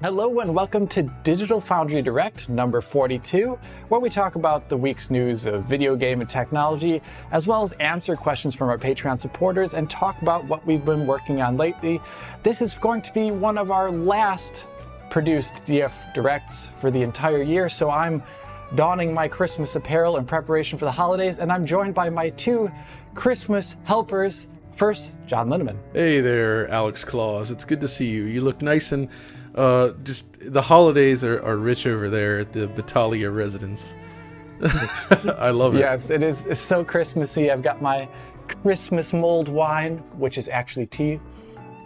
Hello and welcome to Digital Foundry Direct number 42, where we talk about the week's news of video game and technology, as well as answer questions from our Patreon supporters and talk about what we've been working on lately. This is going to be one of our last produced DF Directs for the entire year, so I'm donning my Christmas apparel in preparation for the holidays, and I'm joined by my two Christmas helpers. First, John Linneman. Hey there, Alex Claus. It's good to see you. You look nice and just the holidays are rich over there at the Battaglia residence. I love it. Yes, it is. It's so Christmassy. I've got my Christmas mulled wine, which is actually tea.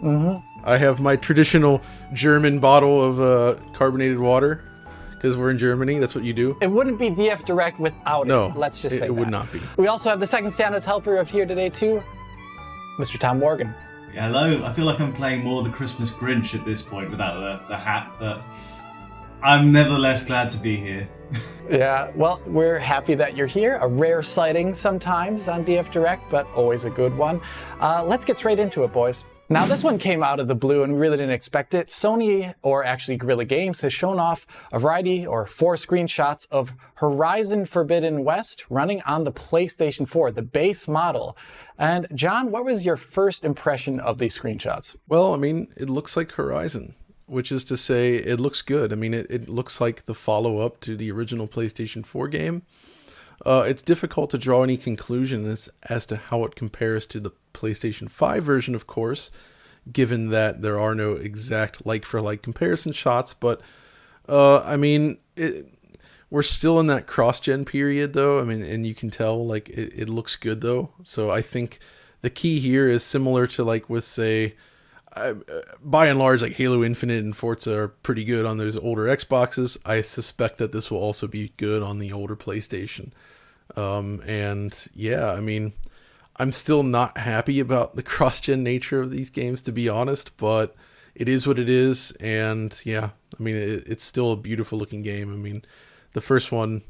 I have my traditional German bottle of carbonated water, because we're in Germany. That's what you do. It wouldn't be DF Direct without No, it. Let's just say that. It would not be. We also have the second Santa's helper of here today too, Mr. Tom Morgan. Hello, I feel like I'm playing more the Christmas Grinch at this point without the hat, but I'm nevertheless glad to be here. Yeah, well, we're happy that you're here. A rare sighting sometimes on DF Direct, but always a good one. Let's get straight into it, boys. Now, this one came out of the blue and we really didn't expect it. Sony, or actually Guerrilla Games, has shown off a variety or 4 screenshots of Horizon Forbidden West running on the PlayStation 4, the base model. And John, what was your first impression of these screenshots? Well, I mean, it looks like Horizon, which is to say it looks good. I mean, it looks like the follow-up to the original PlayStation 4 game. It's difficult to draw any conclusion as to how it compares to the PlayStation 5 version, of course, given that there are no exact like-for-like comparison shots. But, I mean, we're still in that cross-gen period, though. I mean, and you can tell, like, it looks good, though. So I think the key here is similar to, like, with, say, by and large, like Halo Infinite and Forza are pretty good on those older Xboxes. I suspect that this will also be good on the older PlayStation. And yeah, I mean, I'm still not happy about the cross-gen nature of these games, to be honest, but it is what it is. And yeah, I mean, it's still a beautiful looking game. I mean, the first one,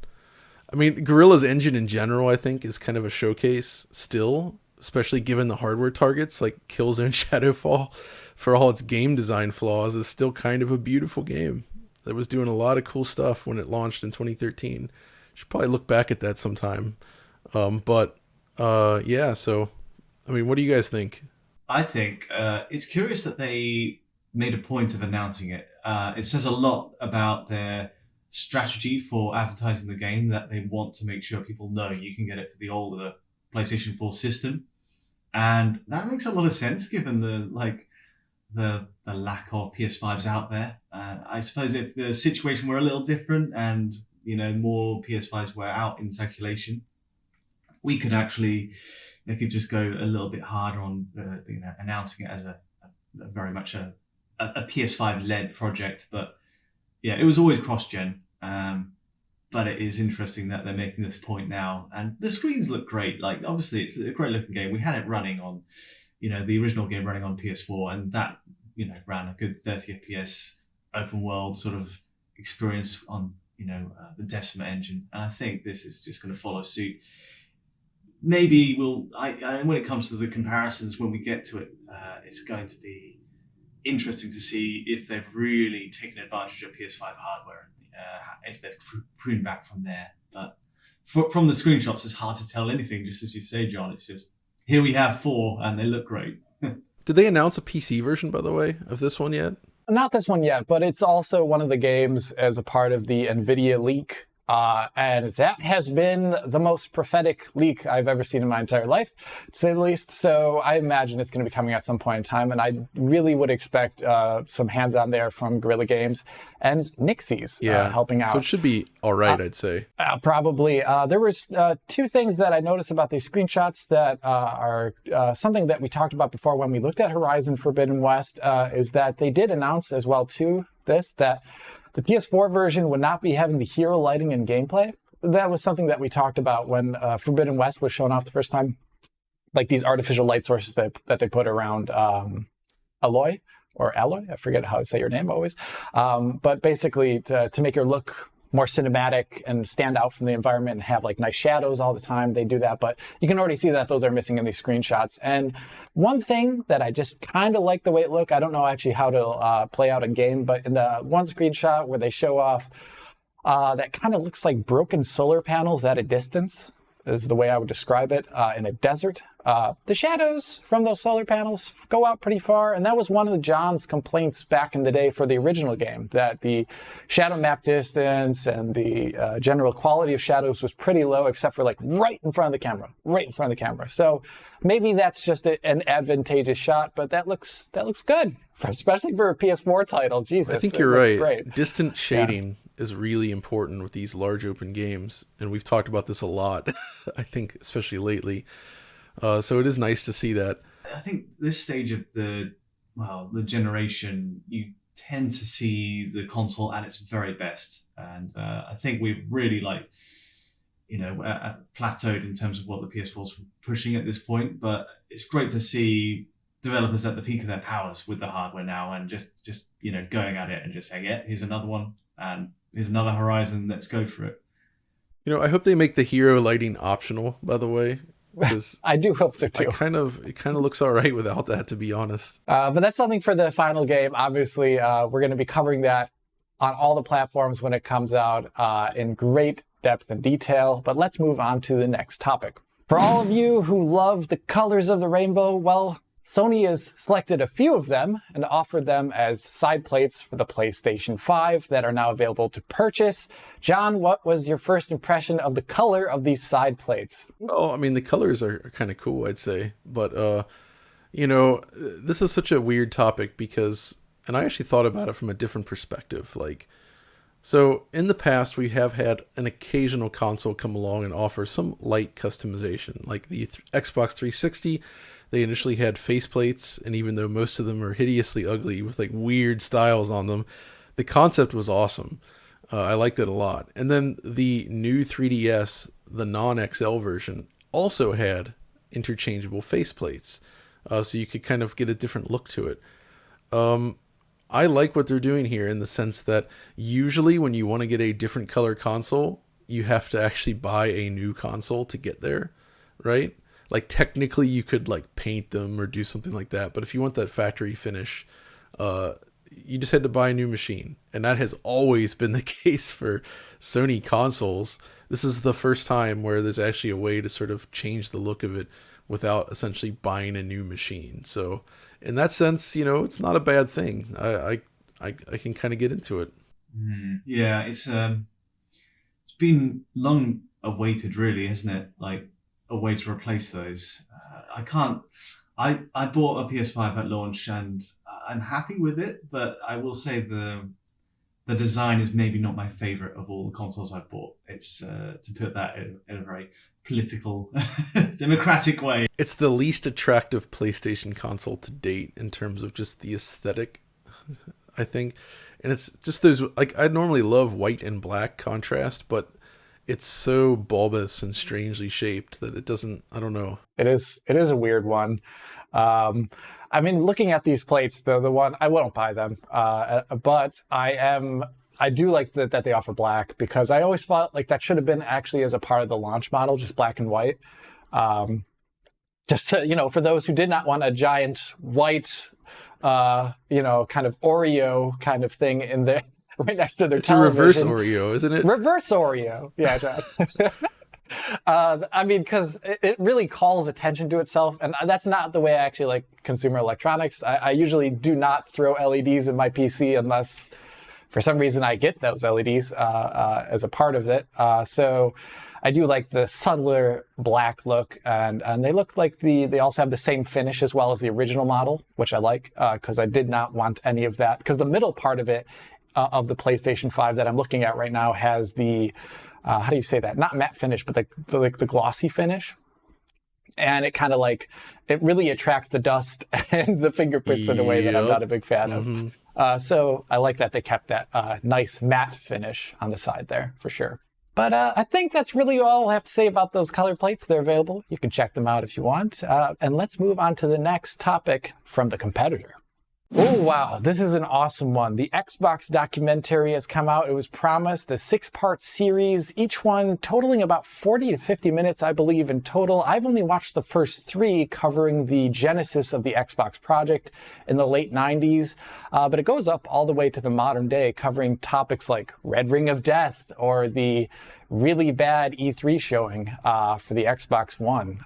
I mean, Guerrilla's engine in general, I think, is kind of a showcase still, especially given the hardware targets like Killzone Shadowfall, for all its game design flaws, is still kind of a beautiful game that was doing a lot of cool stuff when it launched in 2013. Should probably look back at that sometime. Yeah, so, I mean, what do you guys think? I think it's curious that they made a point of announcing it. It says a lot about their strategy for advertising the game, that they want to make sure people know you can get it for the older PlayStation 4 system. And that makes a lot of sense given the lack of PS5s out there. I suppose if the situation were a little different and, you know, more PS5s were out in circulation, we could actually, they could just go a little bit harder on, announcing it as a very much a PS5-led project. But yeah, it was always cross-gen. But it is interesting that they're making this point now. And the screens look great. Like, obviously, it's a great looking game. We had it running on, you know, the original game running on PS4, and that, you know, ran a good 30 FPS open world sort of experience on, you know, the Decima engine. And I think this is just going to follow suit. Maybe when it comes to the comparisons, when we get to it, it's going to be interesting to see if they've really taken advantage of PS5 hardware, if they've pruned back from there. But from the screenshots, it's hard to tell anything, just as you say, John. It's just, here we have 4, and they look great. Did they announce a PC version, by the way, of this one yet? Not this one yet, but it's also one of the games as a part of the NVIDIA leak. And that has been the most prophetic leak I've ever seen in my entire life, to say the least. So I imagine it's going to be coming at some point in time. And I really would expect some hands-on there from Guerrilla Games and Nixies helping out. So it should be all right, I'd say. Probably. There was 2 things that I noticed about these screenshots that are something that we talked about before when we looked at Horizon Forbidden West, is that they did announce as well, too, that the PS4 version would not be having the hero lighting and gameplay. That was something that we talked about when Forbidden West was shown off the first time. Like these artificial light sources that they put around Aloy, I forget how to say your name always. But basically to make her look more cinematic and stand out from the environment and have like nice shadows all the time. They do that, but you can already see that those are missing in these screenshots. And one thing that I just kind of like the way it look, I don't know actually how to play out a game, but in the one screenshot where they show off that kind of looks like broken solar panels at a distance, is the way I would describe it, in a desert. The shadows from those solar panels go out pretty far, and that was one of John's complaints back in the day for the original game, that the shadow map distance and the general quality of shadows was pretty low, except for like right in front of the camera. So maybe that's just an advantageous shot, but that looks good, especially for a PS4 title. Jesus, I think you're right. Great. Distant shading is really important with these large open games, and we've talked about this a lot, I think, especially lately. So it is nice to see that. I think this stage of the generation, you tend to see the console at its very best, and I think we've really plateaued in terms of what the PS4's pushing at this point. But it's great to see developers at the peak of their powers with the hardware now, and just going at it and just saying, yeah, here's another one, and here's another Horizon. Let's go for it. I hope they make the hero lighting optional, by the way. I do hope so too. It kind of looks all right without that, to be honest. But that's something for the final game. Obviously, we're going to be covering that on all the platforms when it comes out in great depth and detail. But let's move on to the next topic. For all of you who love the colors of the rainbow, well, Sony has selected a few of them and offered them as side plates for the PlayStation 5 that are now available to purchase. John, what was your first impression of the color of these side plates? Well, I mean, the colors are kind of cool, I'd say. But, this is such a weird topic because, and I actually thought about it from a different perspective. So in the past, we have had an occasional console come along and offer some light customization, like the Xbox 360. They initially had faceplates, and even though most of them are hideously ugly with like weird styles on them, the concept was awesome. I liked it a lot. And then the new 3DS, the non-XL version, also had interchangeable faceplates, so you could kind of get a different look to it. I like what they're doing here in the sense that usually when you want to get a different color console, you have to actually buy a new console to get there, right? Like technically you could like paint them or do something like that. But if you want that factory finish, you just had to buy a new machine. And that has always been the case for Sony consoles. This is the first time where there's actually a way to sort of change the look of it without essentially buying a new machine. So in that sense, it's not a bad thing. I can kind of get into it. Yeah, it's been long awaited, really, hasn't it? Like a way to replace those. I bought a PS5 at launch and I'm happy with it, but I will say the design is maybe not my favorite of all the consoles I've bought. It's to put that in a very political, democratic way. It's the least attractive PlayStation console to date in terms of just the aesthetic, I think. And it's just those, like, I normally love white and black contrast, but it's so bulbous and strangely shaped that it doesn't, I don't know. It is a weird one. I mean, looking at these plates, though, the one, I won't buy them, but I do like that they offer black, because I always felt like that should have been actually as a part of the launch model, just black and white. Just to, for those who did not want a giant white, kind of Oreo kind of thing in there. Right next to their television. It's a reverse Oreo, isn't it? Reverse Oreo. Yeah, John. I mean, because it really calls attention to itself. And that's not the way I actually like consumer electronics. I usually do not throw LEDs in my PC unless for some reason I get those LEDs as a part of it. So I do like the subtler black look. And they look like they also have the same finish as well as the original model, which I like, because I did not want any of that. Because the middle part of it, of the PlayStation 5 that I'm looking at right now, has the, how do you say that? Not matte finish, but the glossy finish. And it kind of it really attracts the dust and the fingerprints in a way that I'm not a big fan of. So I like that they kept that nice matte finish on the side there, for sure. But I think that's really all I have to say about those color plates. They're available. You can check them out if you want. And let's move on to the next topic from the competitor. Oh, wow. This is an awesome one. The Xbox documentary has come out. It was promised a 6-part series, each one totaling about 40 to 50 minutes, I believe, in total. I've only watched the first 3, covering the genesis of the Xbox project in the late 90s. But it goes up all the way to the modern day, covering topics like Red Ring of Death or the really bad E3 showing for the Xbox One.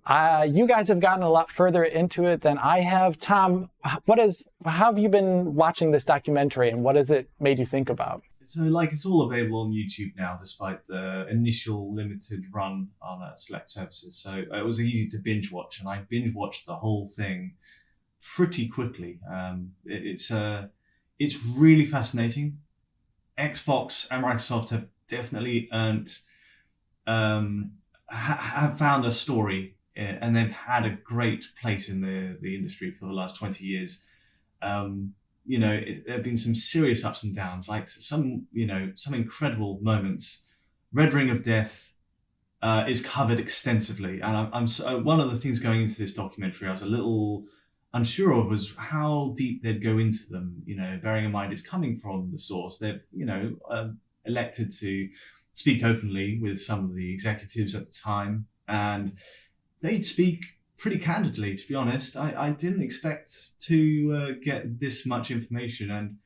You guys have gotten a lot further into it than I have. Tom, how have you been watching this documentary, and what has it made you think about? So, it's all available on YouTube now, despite the initial limited run on select services. So it was easy to binge watch, and I binge watched the whole thing pretty quickly. It's really fascinating. Xbox and Microsoft have definitely have found a story. And they've had a great place in the industry for the last 20 years. There have been some serious ups and downs, like some incredible moments. Red Ring of Death is covered extensively. And I'm one of the things going into this documentary I was a little unsure of was how deep they'd go into them, bearing in mind it's coming from the source. They've, elected to speak openly with some of the executives at the time, and they'd speak pretty candidly, to be honest. I didn't expect to get this much information. And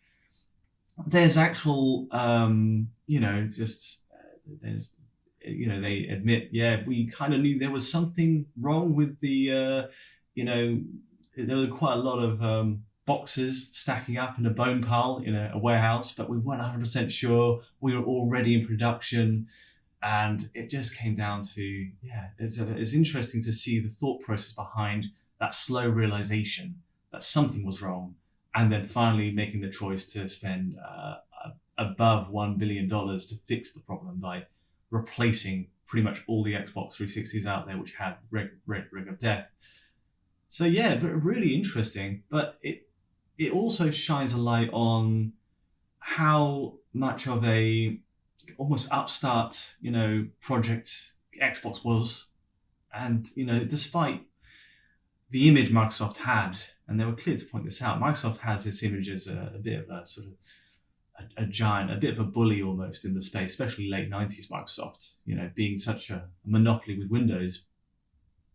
there's actual, they admit, we kind of knew there was something wrong with the, there were quite a lot of boxes stacking up in a bone pile in a warehouse, but we weren't 100% sure. We were already in production. And it just came down to, it's interesting to see the thought process behind that slow realization that something was wrong, and then finally making the choice to spend above $1 billion to fix the problem by replacing pretty much all the Xbox 360s out there which had Ring of Death. So really interesting, but it also shines a light on how much of a almost upstart, project Xbox was. And, despite the image Microsoft had, and they were clear to point this out, Microsoft has this image as a bit of a sort of a giant, a bit of a bully almost in the space, especially late 90s Microsoft, being such a monopoly with Windows.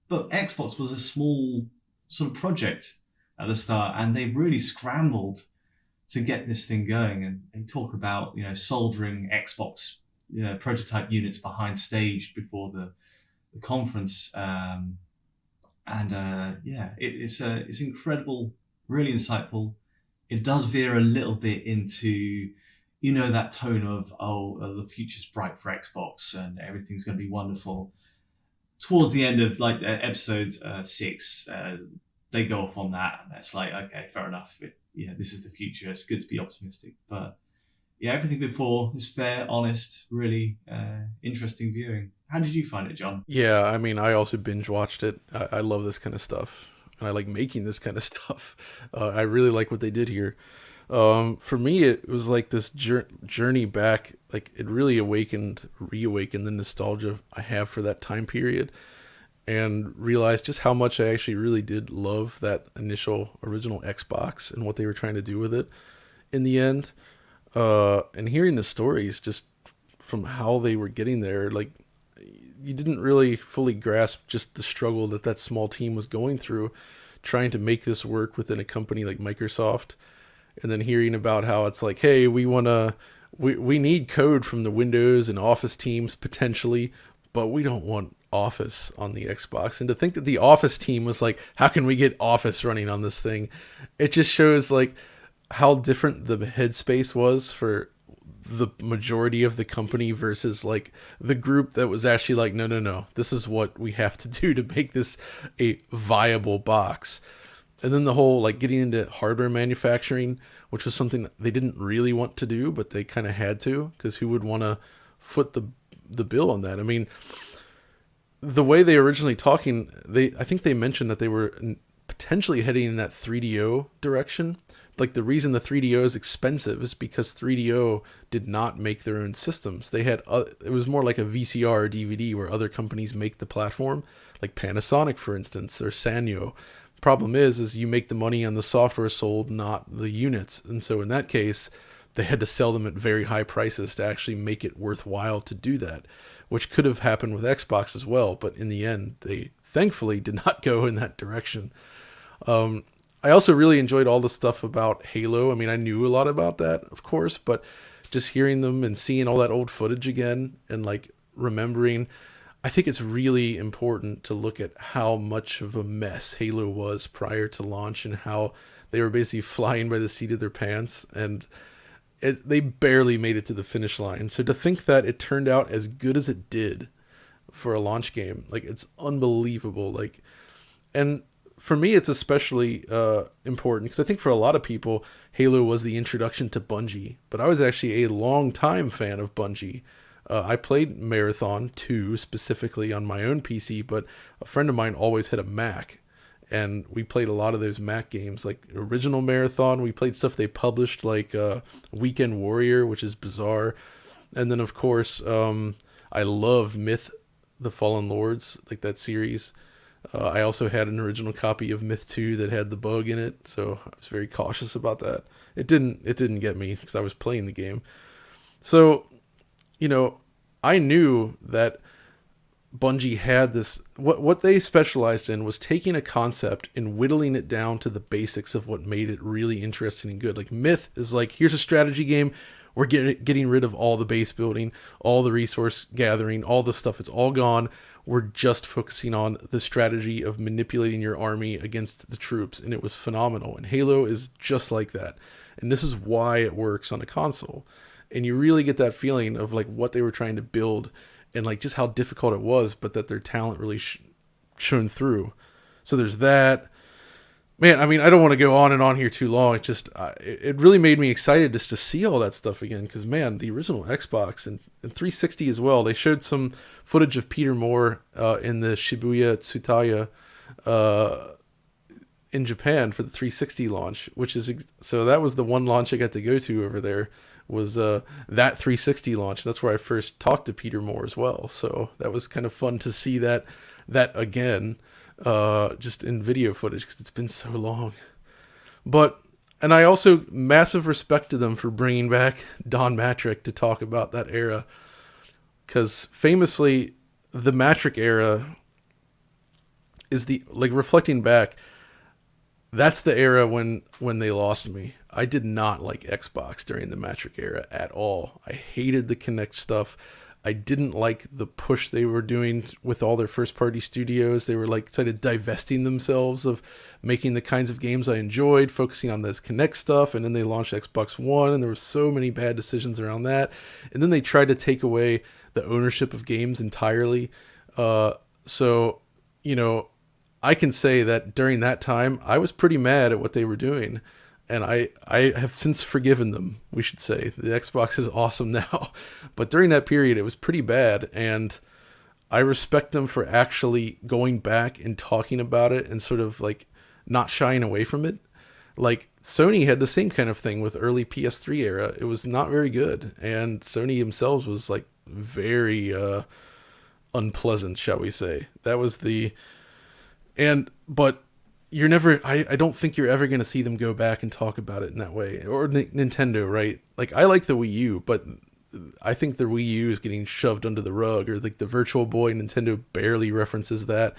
But Xbox was a small sort of project at the start, and they've really scrambled to get this thing going. And they talk about, soldering Xbox, prototype units behind stage before the conference. It's incredible, really insightful. It does veer a little bit into, that tone of, the future's bright for Xbox and everything's going to be wonderful. Towards the end of episode 6, they go off on that, and it's like, okay, fair enough. This is the future. It's good to be optimistic, but everything before is fair, honest, really interesting viewing. How did you find it, John? Yeah, I mean, I also binge watched it. I love this kind of stuff, and I like making this kind of stuff. I really like what they did here. For me, it was like this journey back. Like, it really reawakened the nostalgia I have for that time period, and realized just how much I actually really did love that original Xbox and what they were trying to do with it in the end. And hearing the stories just from how they were getting there, like, you didn't really fully grasp just the struggle that small team was going through trying to make this work within a company like Microsoft. And then hearing about how it's like, hey, we need code from the Windows and Office teams potentially, but we don't want Office on the Xbox. And to think that the Office team was like, how can we get Office running on this thing? It just shows like how different the headspace was for the majority of the company versus like the group that was actually like, no, this is what we have to do to make this a viable box. And then the whole like getting into hardware manufacturing, which was something that they didn't really want to do, but they kind of had to, because who would want to foot the bill on that? I mean, the way they originally I think they mentioned that they were potentially heading in that 3DO direction. Like, the reason the 3DO is expensive is because 3DO did not make their own systems. They had it was more like a VCR or DVD where other companies make the platform, like Panasonic, for instance, or Sanyo. problem is you make the money on the software sold, not the units. And so in that case, they had to sell them at very high prices to actually make it worthwhile to do that, which could have happened with Xbox as well. But in the end, they thankfully did not go in that direction. I also really enjoyed all the stuff about Halo. I mean, I knew a lot about that, of course, but just hearing them and seeing all that old footage again and like remembering, I think it's really important to look at how much of a mess Halo was prior to launch and how they were basically flying by the seat of their pants, and they barely made it to the finish line. So to think that it turned out as good as it did for a launch game, like, it's unbelievable. Like, and for me, it's especially important because I think for a lot of people, Halo was the introduction to Bungie, but I was actually a long time fan of Bungie. I played Marathon 2 specifically on my own PC, but a friend of mine always had a Mac, and we played a lot of those Mac games, like original Marathon. We played stuff they published, like Weekend Warrior, which is bizarre. And then, of course, I loved Myth, The Fallen Lords, like that series. I also had an original copy of Myth 2 that had the bug in it, so I was very cautious about that. It didn't get me because I was playing the game. So, you know, I knew that Bungie had this, what they specialized in was taking a concept and whittling it down to the basics of what made it really interesting and good. Like Myth is like, here's a strategy game. We're getting rid of all the base building, all the resource gathering, all the stuff. It's all gone. We're just focusing on the strategy of manipulating your army against the troops. And it was phenomenal. And Halo is just like that. And this is why it works on a console. And you really get that feeling of like what they were trying to build and like just how difficult it was, but that their talent really shone through. So there's that. Man, I mean, I don't want to go on and on here too long. It just, it really made me excited just to see all that stuff again. Because, man, the original Xbox and 360 as well, they showed some footage of Peter Moore in the Shibuya Tsutaya in Japan for the 360 launch, which is, so that was the one launch I got to go to over there, was that 360 launch. That's where I first talked to Peter Moore as well. So that was kind of fun to see that again. Just in video footage because it's been so long. And I also massive respect to them for bringing back Don Matrick to talk about that era, because famously the Matrick era is the, like, reflecting back, that's the era when they lost me. I did not like Xbox during the Matrick era at all. I hated the Kinect stuff. I didn't like the push they were doing with all their first-party studios. They were like kind of divesting themselves of making the kinds of games I enjoyed, focusing on this Kinect stuff, and then they launched Xbox One, and there were so many bad decisions around that. And then they tried to take away the ownership of games entirely. So, you know, I can say that during that time, I was pretty mad at what they were doing. And I have since forgiven them, we should say. The Xbox is awesome now. But during that period, it was pretty bad. And I respect them for actually going back and talking about it and sort of like not shying away from it. Like Sony had the same kind of thing with early PS3 era. It was not very good. And Sony themselves was like very unpleasant, shall we say. That was but you're never, I don't think you're ever going to see them go back and talk about it in that way. Or Nintendo, right? Like, I like the Wii U, but I think the Wii U is getting shoved under the rug, or like the Virtual Boy, Nintendo barely references that.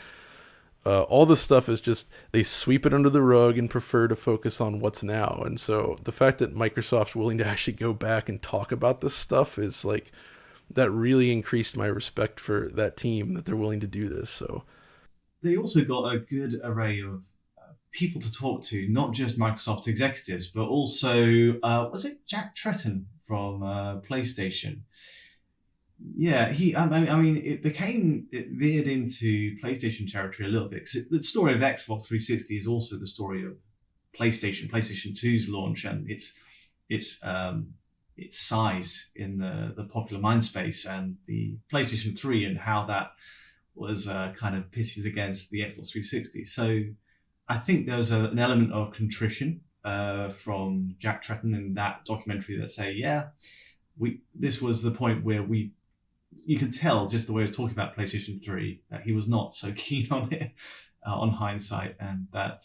All this stuff is just, they sweep it under the rug and prefer to focus on what's now. And so the fact that Microsoft's willing to actually go back and talk about this stuff is like, that really increased my respect for that team, that they're willing to do this. So they also got a good array of people to talk to, not just Microsoft executives, but also, was it Jack Tretton from PlayStation? Yeah, I mean, it veered into PlayStation territory a little bit. 'Cause the story of Xbox 360 is also the story of PlayStation 2's launch, and its size in the popular mind space, and the PlayStation 3 and how that was kind of pitted against the Xbox 360. So I think there was an element of contrition from Jack Tretton in that documentary that say, yeah, this was the point where you could tell just the way he was talking about PlayStation 3 that he was not so keen on it. on hindsight, and that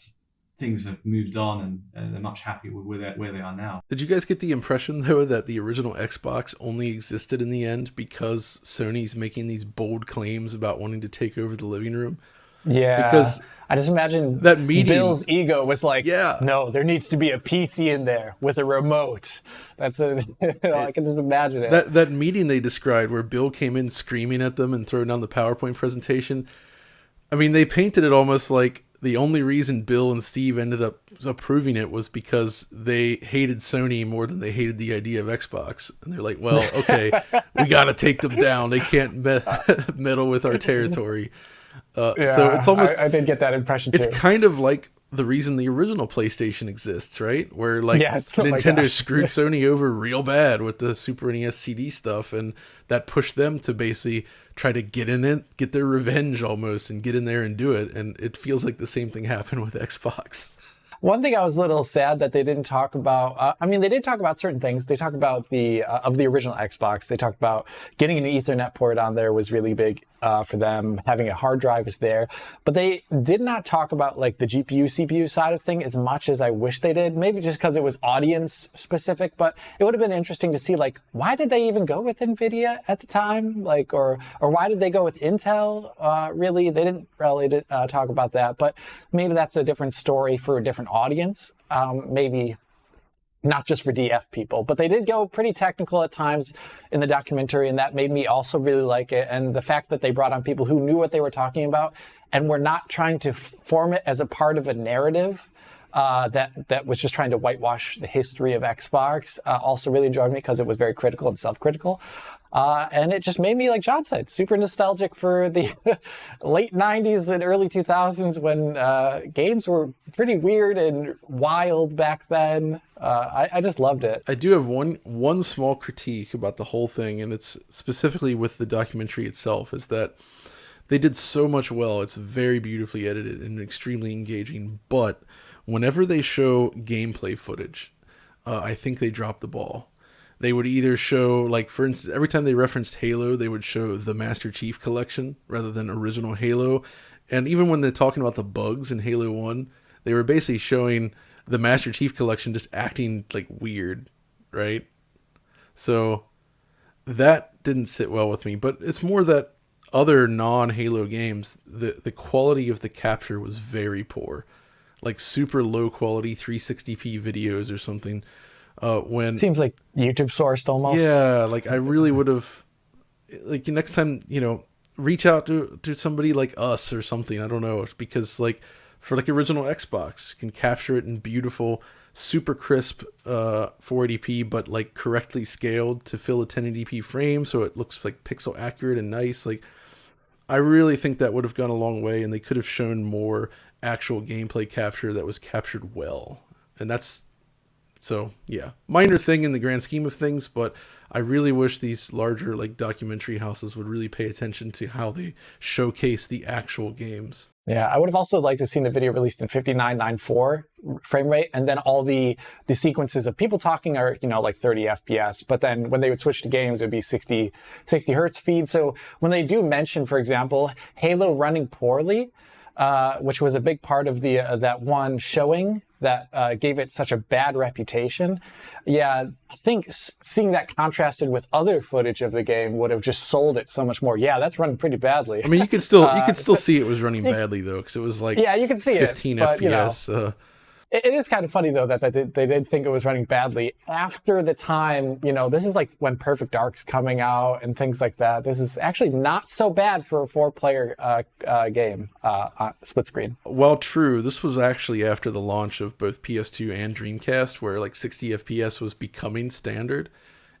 things have moved on and they're much happier with where they are now. Did you guys get the impression, though, that the original Xbox only existed in the end because Sony's making these bold claims about wanting to take over the living room? Yeah, because I just imagine that meeting, Bill's ego was like, yeah, no, there needs to be a PC in there with a remote. That's I can just imagine it. That meeting they described where Bill came in screaming at them and throwing down the PowerPoint presentation. I mean, they painted it almost like the only reason Bill and Steve ended up approving it was because they hated Sony more than they hated the idea of Xbox. And they're like, well, okay, we got to take them down. They can't meddle with our territory. So it's almost, I did get that impression too. It's kind of like the reason the original PlayStation exists, right? Where like Nintendo screwed Sony over real bad with the Super NES CD stuff, and that pushed them to basically try to get in it, get their revenge almost, and get in there and do it. And it feels like the same thing happened with Xbox. One thing I was a little sad that they didn't talk about, I mean, they did talk about certain things. They talked about the original Xbox. They talked about getting an Ethernet port on there was really big for them. Having a hard drive is there. But they did not talk about like the GPU, CPU side of thing as much as I wish they did. Maybe just because it was audience specific, but it would have been interesting to see like, why did they even go with NVIDIA at the time? Like, or why did they go with Intel? Really, they didn't really talk about that, but maybe that's a different story for a different audience, maybe not just for DF people, but they did go pretty technical at times in the documentary, and that made me also really like it. And the fact that they brought on people who knew what they were talking about and were not trying to form it as a part of a narrative that was just trying to whitewash the history of Xbox also really enjoyed me because it was very critical and self-critical. And it just made me, like John said, super nostalgic for the late 90s and early 2000s when games were pretty weird and wild back then. I just loved it. I do have one small critique about the whole thing, and it's specifically with the documentary itself, is that they did so much well. It's very beautifully edited and extremely engaging, but whenever they show gameplay footage, I think they dropped the ball. They would either show, like, for instance, every time they referenced Halo, they would show the Master Chief Collection rather than original Halo. And even when they're talking about the bugs in Halo 1, they were basically showing the Master Chief Collection just acting, like, weird, right? So that didn't sit well with me. But it's more that other non-Halo games, the quality of the capture was very poor. Like, super low quality 360p videos or something. When seems like YouTube sourced almost. Yeah, like I really would have, like next time, reach out to somebody like us or something. I don't know, because like for like original Xbox, can capture it in beautiful, super crisp 480p, but like correctly scaled to fill a 1080p frame, so it looks like pixel accurate and nice. Like I really think that would have gone a long way, and they could have shown more actual gameplay capture that was captured well, and that's. So, yeah, minor thing in the grand scheme of things, but I really wish these larger like documentary houses would really pay attention to how they showcase the actual games. Yeah, I would have also liked to have seen the video released in 59.94 frame rate, and then all the sequences of people talking are, like 30 FPS, but then when they would switch to games, it would be 60 hertz feed. So when they do mention, for example, Halo running poorly, which was a big part of the that one showing that gave it such a bad reputation. Yeah, I think seeing that contrasted with other footage of the game would have just sold it so much more. Yeah, that's running pretty badly. I mean, you could still see it was running badly though, because it was like you can see 15 it, FPS. It is kind of funny, though, that they did think it was running badly after the time, this is like when Perfect Dark's coming out and things like that. This is actually not so bad for a 4-player game, split screen. Well, true. This was actually after the launch of both PS2 and Dreamcast, where like 60 FPS was becoming standard.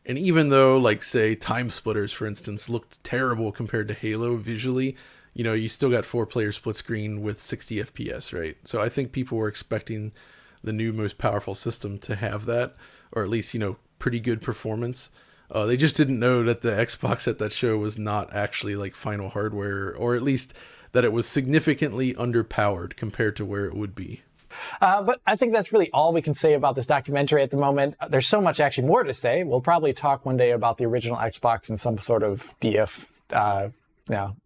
And even though, like, say, Time Splitters, for instance, looked terrible compared to Halo visually, you still got 4-player split screen with 60 FPS, right? So I think people were expecting the new, most powerful system to have that, or at least, pretty good performance. They just didn't know that the Xbox at that show was not actually like final hardware, or at least that it was significantly underpowered compared to where it would be. But I think that's really all we can say about this documentary at the moment. There's so much actually more to say. We'll probably talk one day about the original Xbox in some sort of DF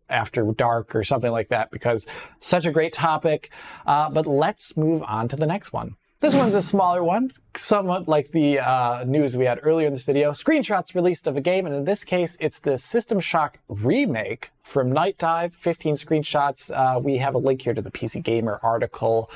after dark or something like that, because such a great topic. But let's move on to the next one. This one's a smaller one, somewhat like the news we had earlier in this video. Screenshots released of a game, and in this case, it's the System Shock remake from Nightdive. 15 screenshots. We have a link here to the PC Gamer article.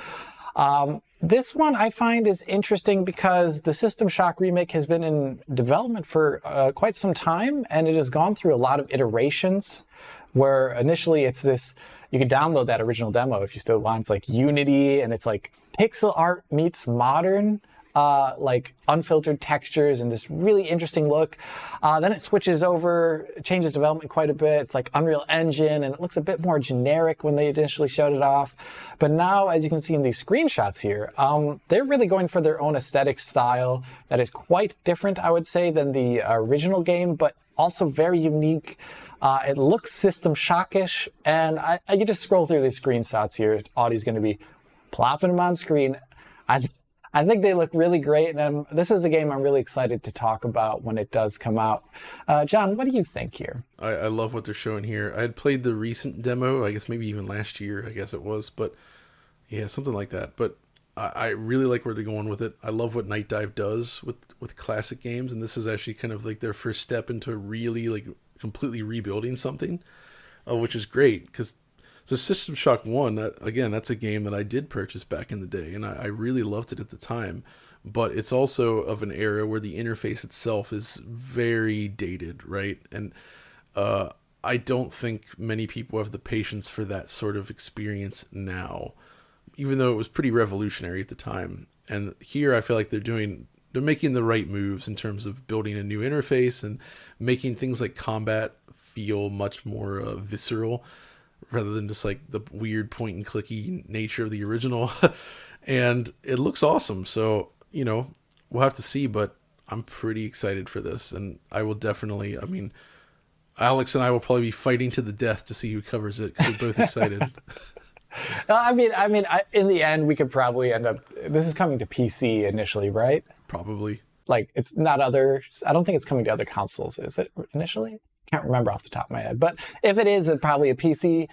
This one I find is interesting because the System Shock remake has been in development for quite some time, and it has gone through a lot of iterations where initially it's this, you can download that original demo if you still want. It's like Unity, and it's like pixel art meets modern, like unfiltered textures and this really interesting look. Then it switches over, changes development quite a bit. It's like Unreal Engine, and it looks a bit more generic when they initially showed it off. But now, as you can see in these screenshots here, they're really going for their own aesthetic style that is quite different, I would say, than the original game, but also very unique. It looks System Shockish, and you just scroll through these screenshots here. Audie's going to be plopping them on screen. I think they look really great, and this is a game I'm really excited to talk about when it does come out. John, what do you think here? I love what they're showing here. I had played the recent demo, I guess maybe even last year, I guess it was, but yeah, something like that. But I really like where they're going with it. I love what Nightdive does with classic games, and this is actually kind of like their first step into really like completely rebuilding something, which is great, because so System Shock 1, that's a game that I did purchase back in the day, and I really loved it at the time. But it's also of an era where the interface itself is very dated, right? And I don't think many people have the patience for that sort of experience now, even though it was pretty revolutionary at the time. And here I feel like they're making the right moves in terms of building a new interface and making things like combat feel much more visceral, rather than just like the weird point and clicky nature of the original. And it looks awesome. So, we'll have to see, but I'm pretty excited for this. And I will definitely, Alex and I will probably be fighting to the death to see who covers it, because we're both excited. In the end, we could probably end up, this is coming to PC initially, right? Probably. Like, it's not I don't think it's coming to other consoles, is it initially? Can't remember off the top of my head, but if it is, it's probably a PC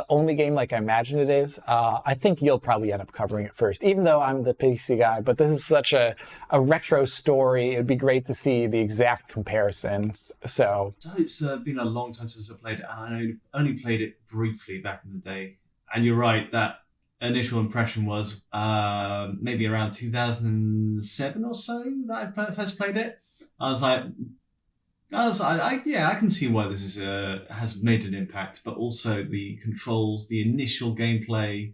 only game like I imagine it is. I think you'll probably end up covering it first, even though I'm the PC guy, but this is such a retro story. It'd be great to see the exact comparisons. So it's been a long time since I played it, and I only played it briefly back in the day. And you're right, that initial impression was maybe around 2007 or so that I first played it. I can see why this has made an impact, but also the controls, the initial gameplay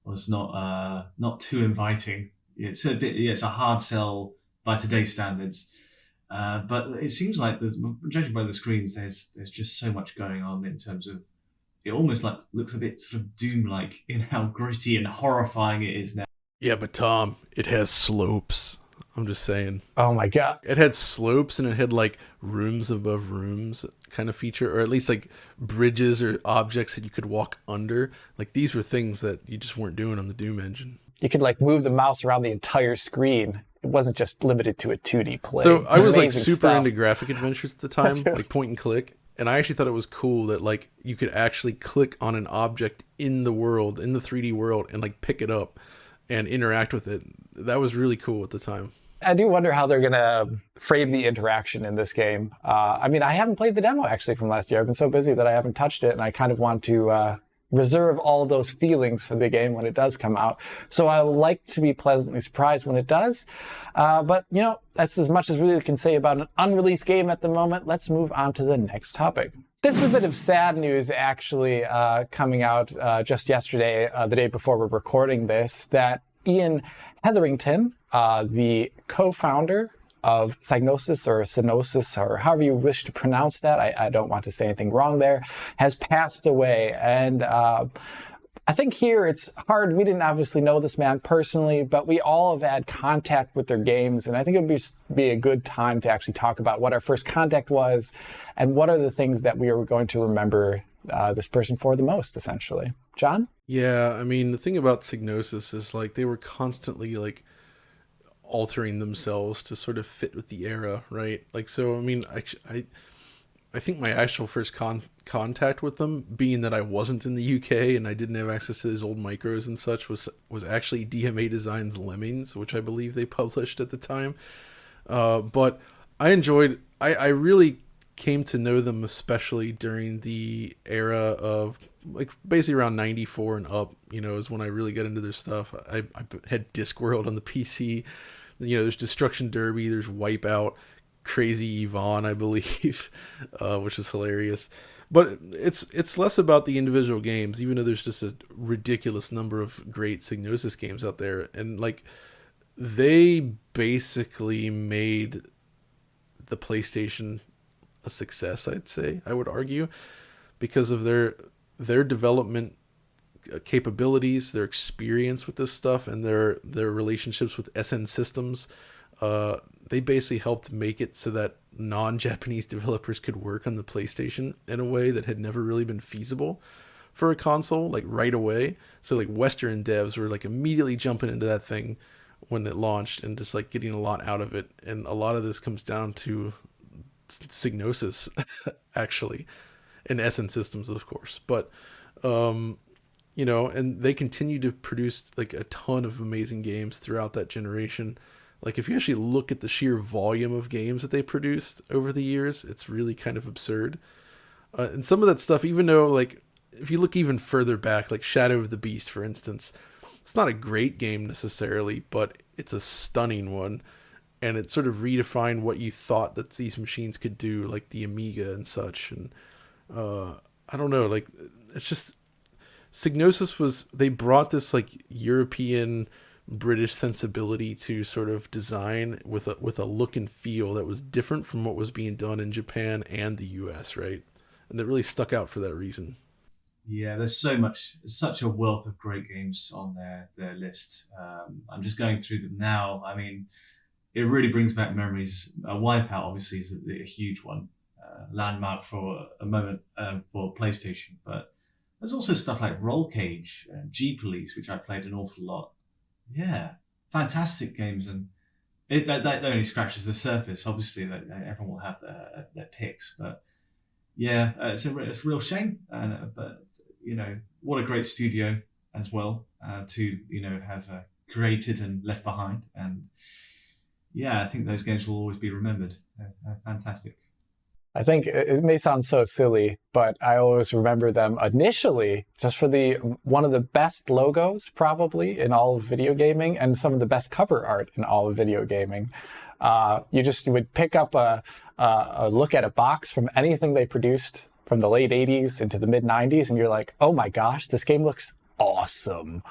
was not too inviting. It's a hard sell by today's standards, but it seems like judging by the screens, there's just so much going on in terms of it. Almost like looks a bit sort of Doom-like in how gritty and horrifying it is now. Yeah, but Tom, it has slopes. I'm just saying. Oh my God. It had slopes, and it had like rooms above rooms kind of feature, or at least like bridges or objects that you could walk under. Like these were things that you just weren't doing on the Doom engine. You could like move the mouse around the entire screen. It wasn't just limited to a 2D play. So I was like amazing super stuff. into graphic adventures at the time, like point and click. And I actually thought it was cool that like you could actually click on an object in the world, in the 3D world, and like pick it up and interact with it. That was really cool at the time. I do wonder how they're going to frame the interaction in this game. I haven't played the demo actually from last year. I've been so busy that I haven't touched it, and I kind of want to reserve all those feelings for the game when it does come out. So I would like to be pleasantly surprised when it does. But, that's as much as we really can say about an unreleased game at the moment. Let's move on to the next topic. This is a bit of sad news, actually, coming out just yesterday, the day before we're recording this, that Ian Hetherington, the co-founder of Psygnosis or Psygnosis, or however you wish to pronounce that, I don't want to say anything wrong there, has passed away. And I think here it's hard. We didn't obviously know this man personally, but we all have had contact with their games. And I think it would be a good time to actually talk about what our first contact was and what are the things that we are going to remember this person for the most, essentially. John? Yeah, the thing about Psygnosis is like they were constantly like altering themselves to sort of fit with the era, right? Like, so, I I think my actual first contact with them, being that I wasn't in the UK and I didn't have access to those old micros and such, was actually DMA Design's Lemmings, which I believe they published at the time. But I enjoyed. I really came to know them, especially during the era of like basically around 94 and up, is when I really got into their stuff. I had Discworld on the PC. There's Destruction Derby, there's Wipeout, Crazy Yvonne, I believe, which is hilarious. But it's less about the individual games, even though there's just a ridiculous number of great Psygnosis games out there. And like, they basically made the PlayStation a success, I'd say, I would argue, because of their development capabilities, their experience with this stuff, and their relationships with SN Systems. They basically helped make it so that non-Japanese developers could work on the PlayStation in a way that had never really been feasible for a console, like right away. So like Western devs were like immediately jumping into that thing when it launched and just like getting a lot out of it. And a lot of this comes down to Psygnosis, actually, and SN Systems, of course. But and they continue to produce like a ton of amazing games throughout that generation. Like, if you actually look at the sheer volume of games that they produced over the years, it's really kind of absurd. And some of that stuff, even though, like, if you look even further back, like Shadow of the Beast, for instance, it's not a great game necessarily, but it's a stunning one. And it sort of redefined what you thought that these machines could do, like the Amiga and such. And I don't know, like, it's just... Psygnosis they brought this, like, European... British sensibility to sort of design with a look and feel that was different from what was being done in Japan and the US, right? And that really stuck out for that reason. Yeah, there's such a wealth of great games on their list. I'm just going through them now. I mean, it really brings back memories. Wipeout obviously is a huge one, landmark for a moment for PlayStation. But there's also stuff like Roll Cage, G-Police, which I played an awful lot. Yeah, fantastic games, and that only scratches the surface. Obviously, that everyone will have their picks, but yeah, it's a real shame. But what a great studio as well to have created and left behind. And yeah, I think those games will always be remembered. Fantastic. I think it may sound so silly, but I always remember them initially just for one of the best logos probably in all of video gaming and some of the best cover art in all of video gaming. You would pick up a look at a box from anything they produced from the late 80s into the mid 90s, and you're like, oh my gosh, this game looks awesome.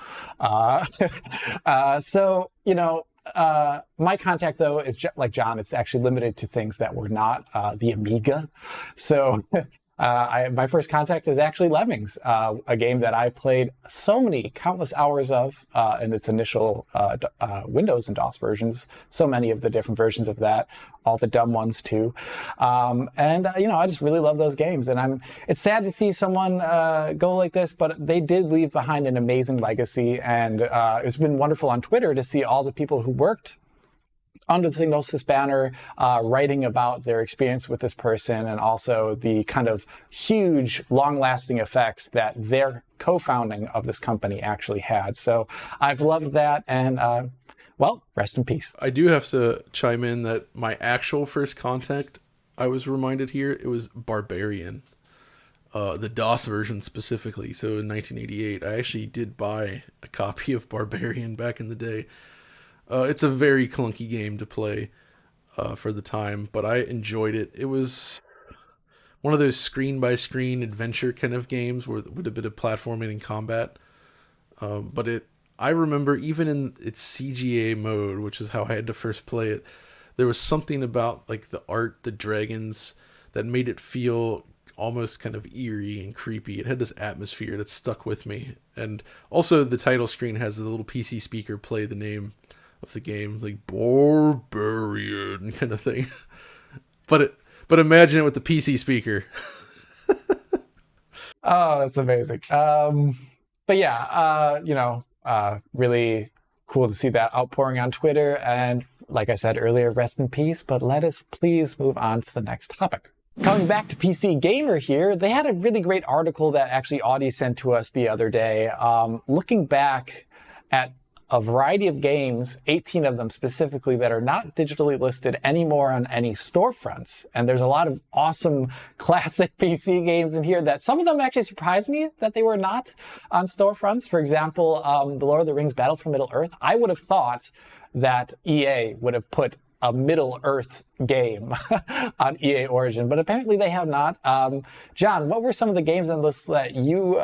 My contact, though, is like John. It's actually limited to things that were not the Amiga. So my first contact is actually Lemmings, a game that I played countless hours of in its initial Windows and DOS versions. So many of the different versions of that, all the dumb ones too. I just really love those games. And it's sad to see someone go like this, but they did leave behind an amazing legacy. And it's been wonderful on Twitter to see all the people who worked under the Psygnosis banner, writing about their experience with this person and also the kind of huge, long-lasting effects that their co-founding of this company actually had. So I've loved that, and rest in peace. I do have to chime in that my actual first contact, I was reminded here, it was Barbarian, the DOS version specifically. So in 1988, I actually did buy a copy of Barbarian back in the day. It's a very clunky game to play for the time, but I enjoyed it. It was one of those screen-by-screen adventure kind of games with a bit of platforming and combat. I remember even in its CGA mode, which is how I had to first play it, there was something about like the art, the dragons, that made it feel almost kind of eerie and creepy. It had this atmosphere that stuck with me. And also the title screen has the little PC speaker play the name of the game, like Barbarian kind of thing. But imagine it with the PC speaker. Oh, that's amazing. Really cool to see that outpouring on Twitter. And like I said earlier, rest in peace. But let us please move on to the next topic. Coming back to PC Gamer here, they had a really great article that actually Audie sent to us the other day, looking back at a variety of games, 18 of them specifically, that are not digitally listed anymore on any storefronts. And there's a lot of awesome classic PC games in here that some of them actually surprised me that they were not on storefronts. For example, the Lord of the Rings Battle for Middle-earth. I would have thought that EA would have put a Middle-earth game on EA Origin, but apparently they have not. John, what were some of the games on the list that you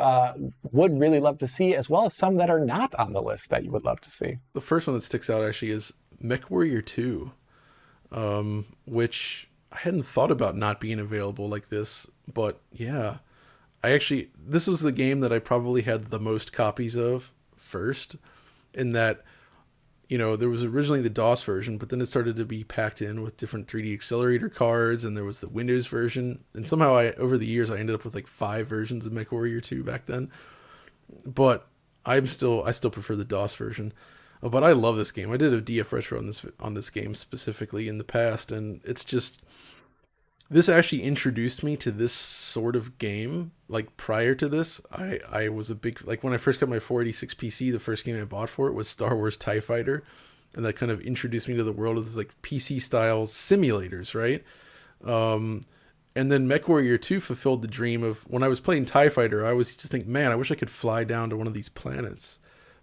would really love to see, as well as some that are not on the list that you would love to see? The first one that sticks out actually is MechWarrior 2, which I hadn't thought about not being available like this, but yeah. This was the game that I probably had the most copies of first, in that, you know, there was originally the DOS version, but then it started to be packed in with different 3D accelerator cards, and there was the Windows version. And somehow over the years, I ended up with like 5 versions of MechWarrior 2 back then. But I still prefer the DOS version. But I love this game. I did a DF Retro on this game specifically in the past, and it's just, this actually introduced me to this sort of game. Like, prior to this, I was a big, like, when I first got my 486 PC, the first game I bought for it was Star Wars TIE Fighter, and that kind of introduced me to the world of this, like, PC style simulators, right? And then MechWarrior 2 fulfilled the dream of, when I was playing TIE Fighter, I always just think, man, I wish I could fly down to one of these planets,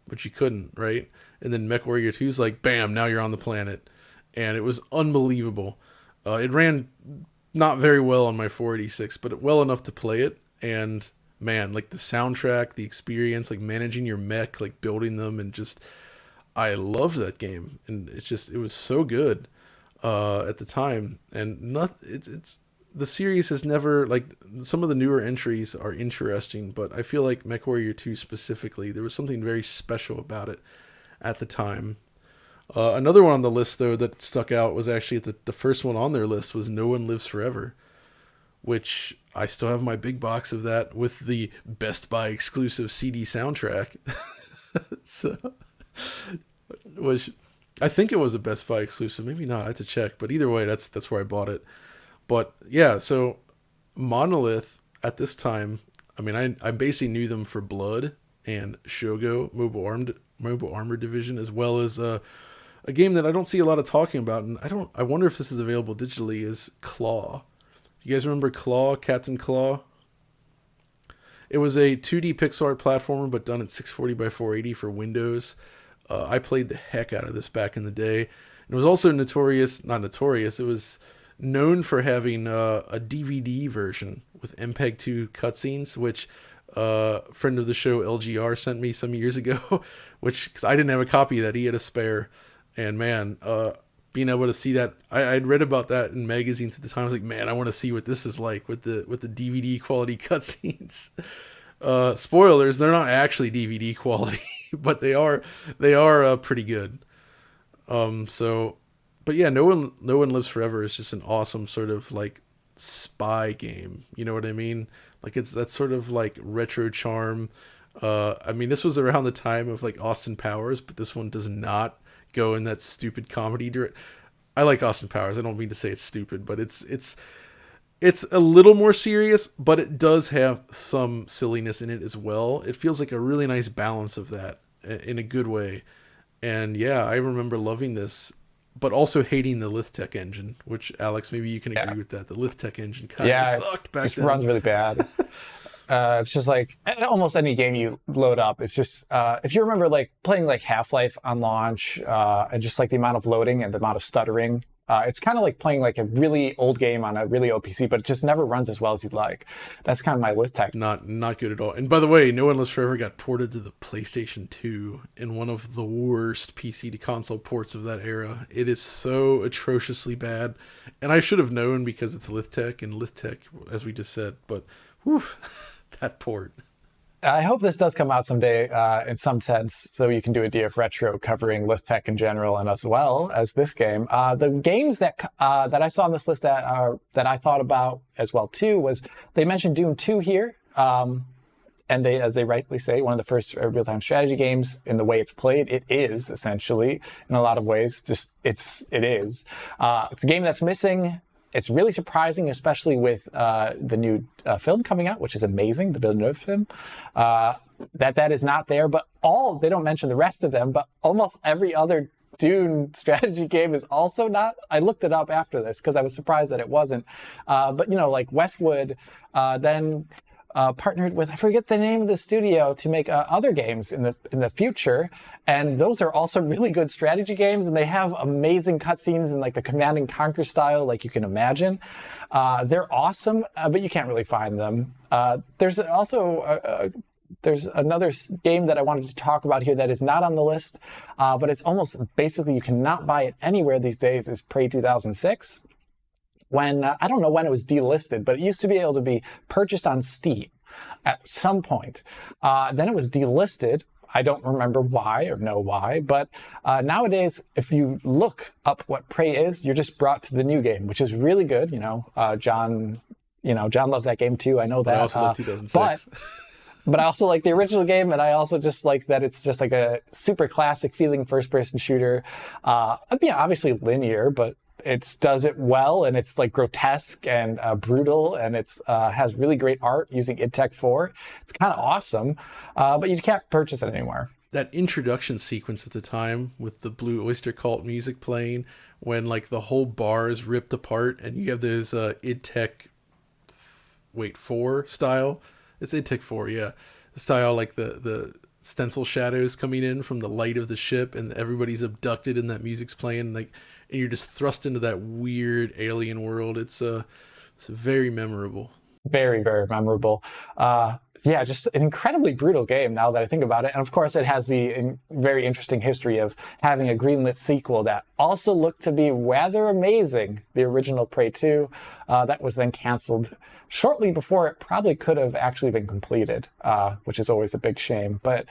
but you couldn't, right? And then MechWarrior 2 is like, bam, now you're on the planet, and it was unbelievable. It ran not very well on my 486, but well enough to play it. And man, like the soundtrack, the experience, like managing your mech, like building them, and just, I loved that game. And it was so good at the time. And it's the series has never, like, some of the newer entries are interesting, but I feel like MechWarrior 2 specifically, there was something very special about it at the time. Another one on the list, though, that stuck out was actually the first one on their list was No One Lives Forever, which I still have my big box of that with the Best Buy exclusive CD soundtrack. So, I think it was a Best Buy exclusive, maybe not, I have to check, but either way, that's where I bought it. But yeah, so Monolith at this time, I mean, I basically knew them for Blood and Shogo Mobile Armor Division, as well as a game that I don't see a lot of talking about, and I wonder if this is available digitally, is Claw. You guys remember Claw, Captain Claw? It was a 2D pixel art platformer, but done at 640 by 480 for Windows. I played the heck out of this back in the day. It was also not notorious, it was known for having a DVD version with MPEG-2 cutscenes, which friend of the show LGR sent me some years ago, because I didn't have a copy of that, he had a spare. And man, being able to see that, I'd read about that in magazines at the time. I was like, man, I want to see what this is like with the DVD quality cutscenes. Spoilers, they're not actually DVD quality, but they are pretty good. But yeah, No One Lives Forever is just an awesome sort of like spy game. You know what I mean? Like, it's that sort of like retro charm. I mean, this was around the time of like Austin Powers, but this one does not go in that stupid comedy. I like Austin Powers. I don't mean to say it's stupid, but it's a little more serious, but it does have some silliness in it as well. It feels like a really nice balance of that in a good way. And yeah, I remember loving this, but also hating the Lithtech engine, which, Alex, maybe you can agree with that. The Lithtech engine kind of sucked back then. It runs really bad. It's just like almost any game you load up. It's just, if you remember like playing like Half-Life on launch, and just like the amount of loading and the amount of stuttering, it's kind of like playing like a really old game on a really old PC, but it just never runs as well as you'd like. That's kind of my Lithtech. Not good at all. And by the way, No One Lives Forever got ported to the PlayStation 2 in one of the worst PC to console ports of that era. It is so atrociously bad. And I should have known because it's Lithtech, and Lithtech, as we just said, but whew, that port. I hope this does come out someday in some sense, so you can do a DF Retro covering Lithtech in general, and as well as this game. The games that I saw on this list that I thought about as well too was, they mentioned Doom 2 here, and they, as they rightly say, one of the first real-time strategy games in the way it's played. It is essentially, in a lot of ways, just it is. It's a game that's missing it's really surprising, especially with the new film coming out, which is amazing, the Villeneuve film, that is not there. But they don't mention the rest of them, but almost every other Dune strategy game is also not. I looked it up after this because I was surprised that it wasn't. But like Westwood then partnered with, I forget the name of the studio, to make other games in the future, and those are also really good strategy games, and they have amazing cutscenes in like the Command and Conquer style, like you can imagine. They're awesome, but you can't really find them. There's also there's another game that I wanted to talk about here that is not on the list, but it's almost basically you cannot buy it anywhere these days, is Prey 2006. When, I don't know when it was delisted, but it used to be able to be purchased on Steam at some point. Then it was delisted. I don't remember why or know why, but nowadays, if you look up what Prey is, you're just brought to the new game, which is really good. John loves that game too. I know that. I also love 2006. But I also like the original game, and I also just like that it's just like a super classic feeling first-person shooter. Obviously linear, but it does it well, and it's like grotesque and brutal, and it's has really great art using id Tech 4. It's kind of awesome, but you can't purchase it anymore. That introduction sequence at the time with the Blue Oyster Cult music playing, when like the whole bar is ripped apart, and you have those id Tech 4 style. It's id Tech 4, yeah. The style, like the stencil shadows coming in from the light of the ship, and everybody's abducted and that music's playing, and you're just thrust into that weird alien world. It's very memorable. Very, very memorable. Just an incredibly brutal game now that I think about it. And of course, it has the very interesting history of having a greenlit sequel that also looked to be rather amazing, the original Prey 2, that was then canceled shortly before it probably could have actually been completed, which is always a big shame. But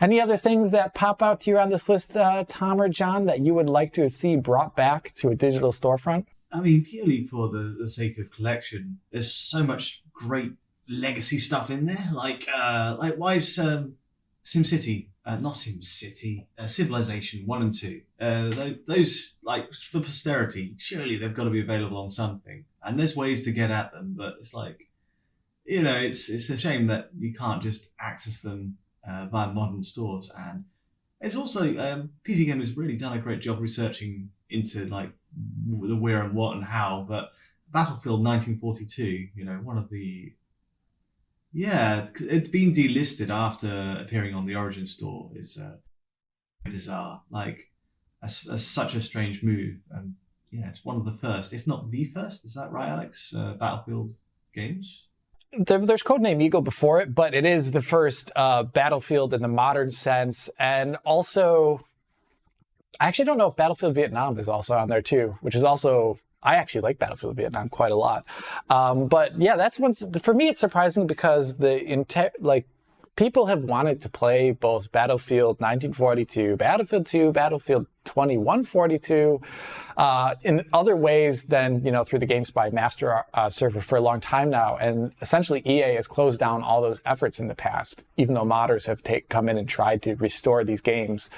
any other things that pop out to you on this list, Tom or John, that you would like to see brought back to a digital storefront? I mean, purely for the sake of collection, there's so much great legacy stuff in there. Like why is SimCity, not SimCity, Civilization 1 and 2, those, like, for posterity, surely they've got to be available on something. And there's ways to get at them, but it's like, it's a shame that you can't just access them via modern stores. And it's also, PC Gamer has really done a great job researching into like the where and what and how, but Battlefield 1942, one of the, it's been delisted after appearing on the Origin store is bizarre. Like, that's such a strange move. And it's one of the first, if not the first, is that right, Alex? Battlefield games? There's Codename Eagle before it, but it is the first Battlefield in the modern sense. And also, I actually don't know if Battlefield Vietnam is also on there too, which is also, I actually like Battlefield Vietnam quite a lot. But yeah, that's for me, it's surprising because people have wanted to play both Battlefield 1942, Battlefield 2, Battlefield 2142, in other ways than, through the GameSpy master server for a long time now. And essentially EA has closed down all those efforts in the past, even though modders have come in and tried to restore these games.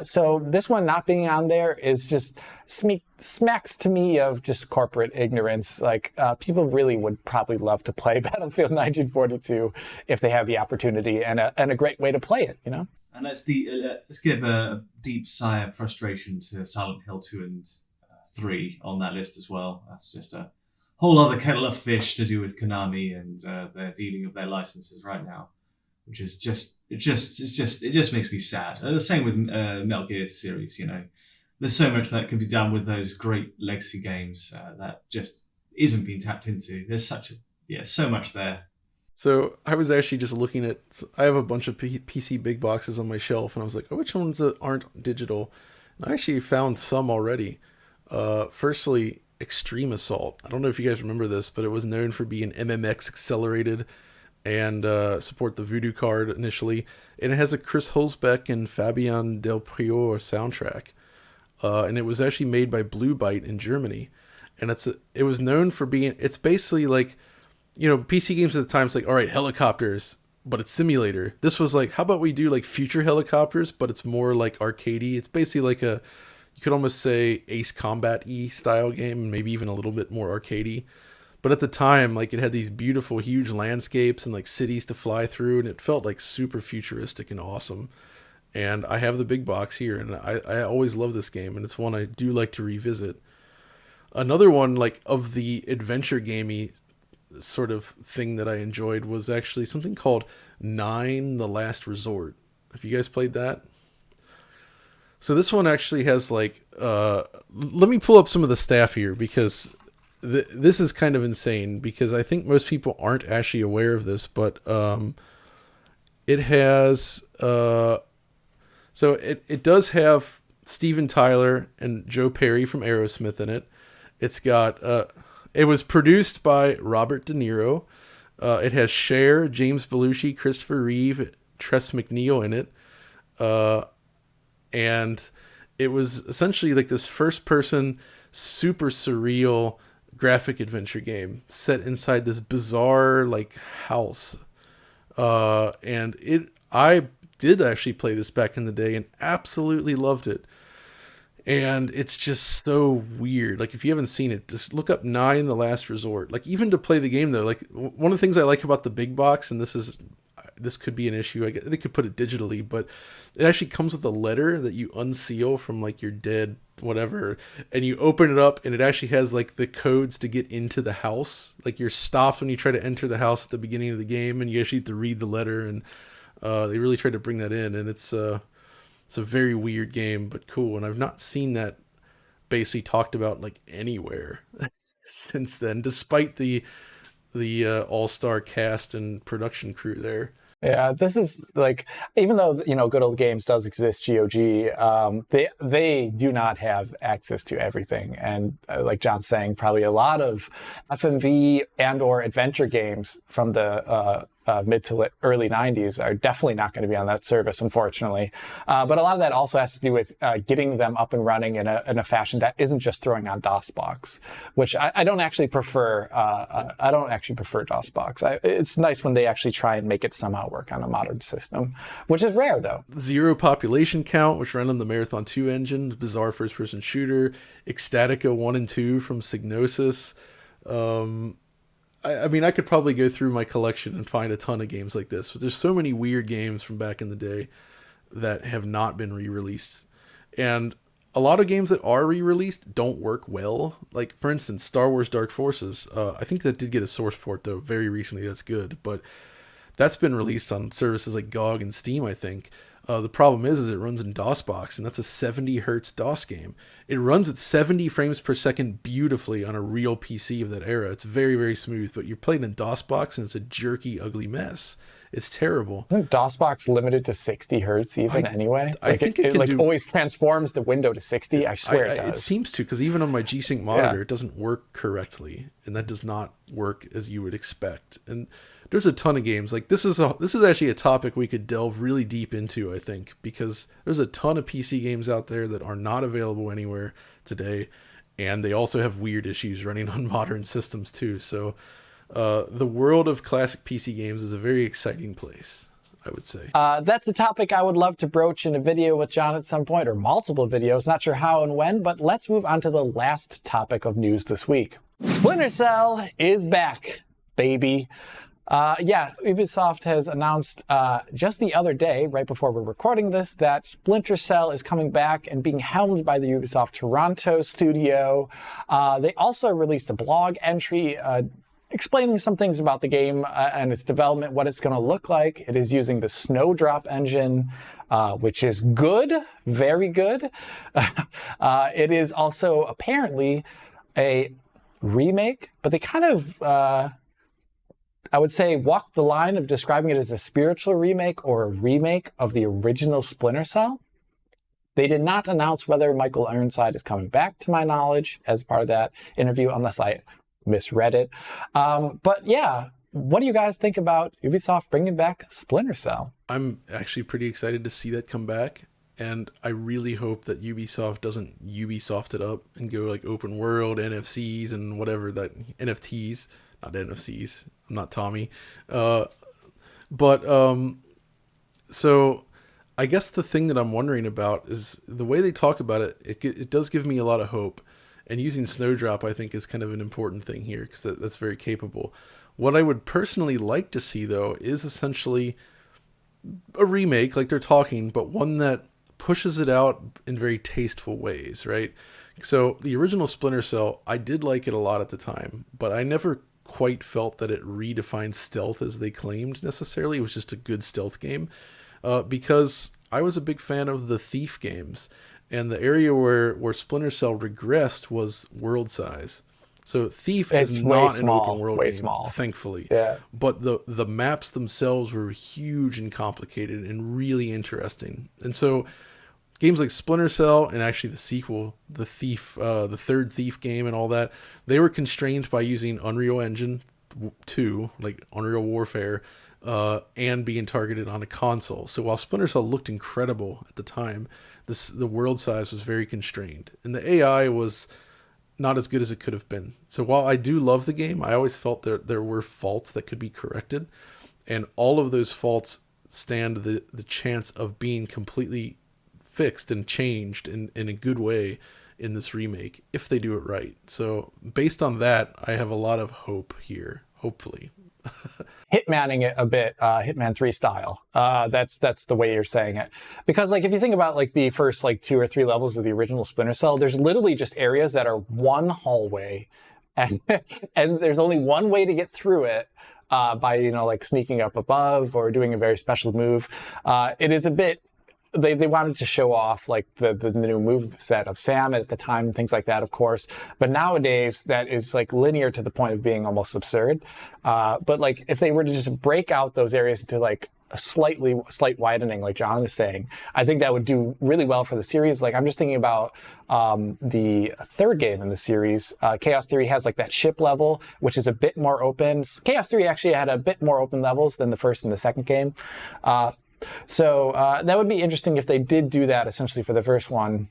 So this one not being on there is just smacks to me of just corporate ignorance. Like, people really would probably love to play Battlefield 1942 if they have the opportunity, and a great way to play it, And let's give a deep sigh of frustration to Silent Hill 2 and 3 on that list as well. That's just a whole other kettle of fish to do with Konami and their dealing of their licenses right now, which is it just makes me sad. The same with Metal Gear series. There's so much that could be done with those great legacy games that just isn't being tapped into. There's so much there. So I was actually just looking I have a bunch of PC big boxes on my shelf, and I was like, which ones aren't digital? And I actually found some already. Firstly, Extreme Assault. I don't know if you guys remember this, but it was known for being MMX accelerated and support the Voodoo card initially. And it has a Chris Hulsbeck and Fabian Del Prior soundtrack. And it was actually made by Blue Byte in Germany. And it was known for it's basically like, PC games at the time, it's like, all right, helicopters, but it's simulator. This was like, how about we do like future helicopters, but it's more like arcadey. It's basically like you could almost say Ace Combat-y style game, maybe even a little bit more arcadey. But at the time, like, it had these beautiful, huge landscapes and like cities to fly through, and it felt like super futuristic and awesome. And I have the big box here, and I always love this game, and it's one I do like to revisit. Another one, like, of the adventure gamey sort of thing that I enjoyed was actually something called 9 The Last Resort. Have you guys played that? So this one actually has like, let me pull up some of the staff here, because this is kind of insane, because I think most people aren't actually aware of this, but it has, so it does have Steven Tyler and Joe Perry from Aerosmith in it. It's got, it was produced by Robert De Niro. It has Cher, James Belushi, Christopher Reeve, Tress MacNeille in it. And it was essentially like this first-person, super surreal graphic adventure game set inside this bizarre like house. And I did actually play this back in the day and absolutely loved it. And it's just so weird. Like, if you haven't seen it, just look up 9 The Last Resort. Like, even to play the game though, like, one of the things I like about the big box, and this could be an issue, I guess they could put it digitally, but it actually comes with a letter that you unseal from like your dead whatever, and you open it up, and it actually has like the codes to get into the house. Like, you're stopped when you try to enter the house at the beginning of the game, and you actually have to read the letter, and they really try to bring that in, and it's a very weird game, but cool. And I've not seen that basically talked about like anywhere since then, despite the all-star cast and production crew there. Yeah, this is like, even though, you know, Good Old Games does exist, GOG, they do not have access to everything. And like John's saying, probably a lot of FMV and or adventure games from the mid to early 90s are definitely not going to be on that service, unfortunately. But a lot of that also has to do with getting them up and running in a fashion that isn't just throwing on DOSBox, which I don't actually prefer. I don't actually prefer DOSBox. It's nice when they actually try and make it somehow work on a modern system, which is rare though. Zero Population Count, which ran on the Marathon 2 engine, bizarre first-person shooter, Ecstatica 1 and 2 from Psygnosis. I mean, I could probably go through my collection and find a ton of games like this, but there's so many weird games from back in the day that have not been re-released. And a lot of games that are re-released don't work well. Like, for instance, Star Wars Dark Forces. I think that did get a source port, though, very recently. That's good. But that's been released on services like GOG and Steam, I think. The problem is it runs in DOSBox, and that's a 70 hertz DOS game. It runs at 70 frames per second beautifully on a real PC of that era. It's very, very smooth, but you're playing in DOSBox, and it's a jerky, ugly mess. It's terrible. Isn't DOSBox limited to 60 hertz even anyway? I think it like always transforms the window to 60. I swear it does. It seems to, because even on my G-Sync monitor, it doesn't work correctly, and that does not work as you would expect. And there's a ton of games. Like, this is actually a topic we could delve really deep into, I think, because there's a ton of PC games out there that are not available anywhere today, and they also have weird issues running on modern systems too. So the world of classic PC games is a very exciting place, I would say. That's a topic I would love to broach in a video with John at some point, or multiple videos. Not sure how and when, but let's move on to the last topic of news this week. Splinter Cell is back, baby. Ubisoft has announced just the other day, right before we're recording this, that Splinter Cell is coming back and being helmed by the Ubisoft Toronto studio. They also released a blog entry explaining some things about the game and its development, what it's going to look like. It is using the Snowdrop engine, which is good, very good. It is also apparently a remake, but they kind of... I would say walk the line of describing it as a spiritual remake or a remake of the original Splinter Cell. They did not announce whether Michael Ironside is coming back, to my knowledge, as part of that interview, unless I misread it. But yeah, what do you guys think about Ubisoft bringing back Splinter Cell? I'm actually pretty excited to see that come back. And I really hope that Ubisoft doesn't Ubisoft it up and go like open world, NFCs, and whatever that NFTs. Not NFCs. I'm not Tommy. So I guess the thing that I'm wondering about is the way they talk about it. It does give me a lot of hope. And using Snowdrop, I think, is kind of an important thing here because that's very capable. What I would personally like to see, though, is essentially a remake, like they're talking, but one that pushes it out in very tasteful ways, right? So the original Splinter Cell, I did like it a lot at the time, but I never quite felt that it redefined stealth as they claimed necessarily. It was just a good stealth game because I was a big fan of the Thief games. And the area where Splinter Cell regressed was world size. So Thief is not an open world game, thankfully. Yeah. But the maps themselves were huge and complicated and really interesting. And so games like Splinter Cell and actually the sequel, the Thief, the third Thief game and all that, they were constrained by using Unreal Engine 2, like Unreal Warfare, and being targeted on a console. So while Splinter Cell looked incredible at the time, the world size was very constrained. And the AI was not as good as it could have been. So while I do love the game, I always felt there were faults that could be corrected. And all of those faults stand the chance of being completely fixed and changed in a good way in this remake, if they do it right. So based on that, I have a lot of hope here, hopefully. Hitmanning it a bit, Hitman 3 style. That's the way you're saying it. Because like if you think about like the first like 2 or 3 levels of the original Splinter Cell, there's literally just areas that are one hallway, and there's only one way to get through it by like sneaking up above or doing a very special move. It is a bit. They wanted to show off like the new move set of Sam at the time and things like that, of course. But nowadays that is like linear to the point of being almost absurd. But like if they were to just break out those areas into like a slight widening, like John is saying, I think that would do really well for the series. Like I'm just thinking about the third game in the series. Chaos Theory has like that ship level, which is a bit more open. Chaos Theory actually had a bit more open levels than the first and the second game. So that would be interesting if they did do that essentially for the first one.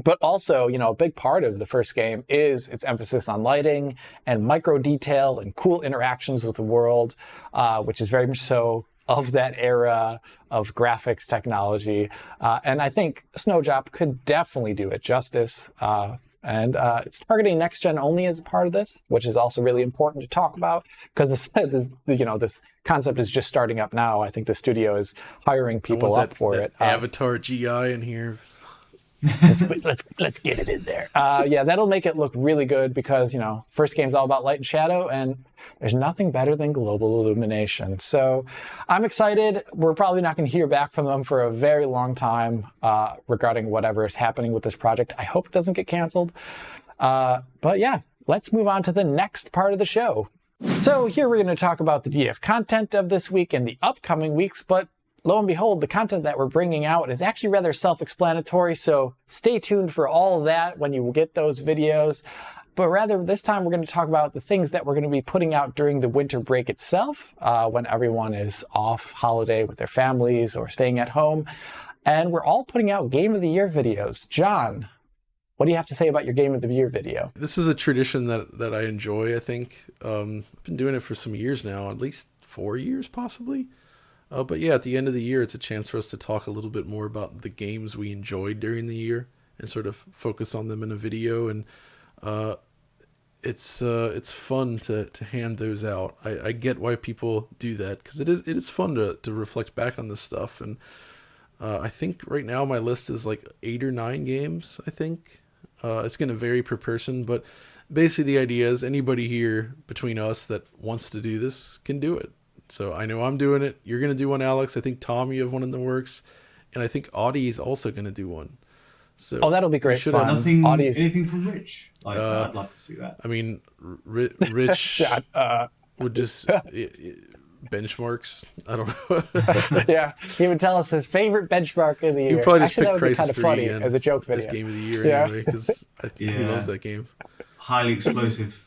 But also, a big part of the first game is its emphasis on lighting and micro detail and cool interactions with the world, which is very much so of that era of graphics technology. And I think Snowdrop could definitely do it justice. And it's targeting next gen only as a part of this, which is also really important to talk about because this concept is just starting up now. I think the studio is hiring people up for it. Avatar GI in here. Let's get it in there. Yeah, that'll make it look really good because first game's all about light and shadow, and there's nothing better than global illumination. So I'm excited. We're probably not going to hear back from them for a very long time regarding whatever is happening with this project. I hope it doesn't get canceled. But yeah, let's move on to the next part of the show. So here we're going to talk about the DF content of this week and the upcoming weeks, but lo and behold, the content that we're bringing out is actually rather self-explanatory, so stay tuned for all of that when you get those videos. But rather, this time we're going to talk about the things that we're going to be putting out during the winter break itself, when everyone is off holiday with their families or staying at home. And we're all putting out Game of the Year videos. John, what do you have to say about your Game of the Year video? This is a tradition that I enjoy, I think. I've been doing it for some years now, at least 4 years possibly. But yeah, at the end of the year, it's a chance for us to talk a little bit more about the games we enjoyed during the year and sort of focus on them in a video. And it's fun to hand those out. I get why people do that because it is fun to reflect back on this stuff. And I think right now my list is like 8 or 9 games, I think. It's going to vary per person, but basically the idea is anybody here between us that wants to do this can do it. So I know I'm doing it. You're going to do one, Alex. I think, Tom, you have one in the works. And I think Audie is also going to do one. So that'll be great fun. Anything from Rich? I'd love to see that. I mean, Rich would just... benchmarks. I don't know. Yeah, he would tell us his favorite benchmark of the year. He'd probably just Actually, pick that would be Crysis kind of 3 funny as a joke video. As Game of the Year anyway, because he loves that game. Highly explosive.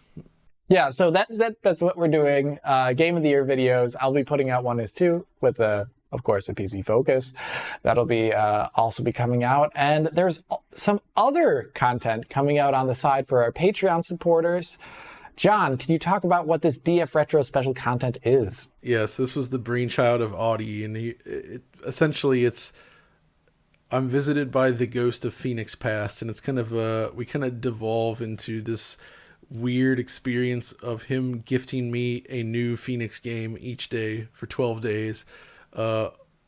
Yeah, so that's what we're doing. Game of the Year videos. I'll be putting out one as two with of course, a PC focus. That'll be also be coming out. And there's some other content coming out on the side for our Patreon supporters. John, can you talk about what this DF Retro special content is? Yes, this was the brainchild of Audie, and essentially it's I'm visited by the ghost of Phoenix Past, and it's kind of we kind of devolve into this weird experience of him gifting me a new Phoenix game each day for 12 days.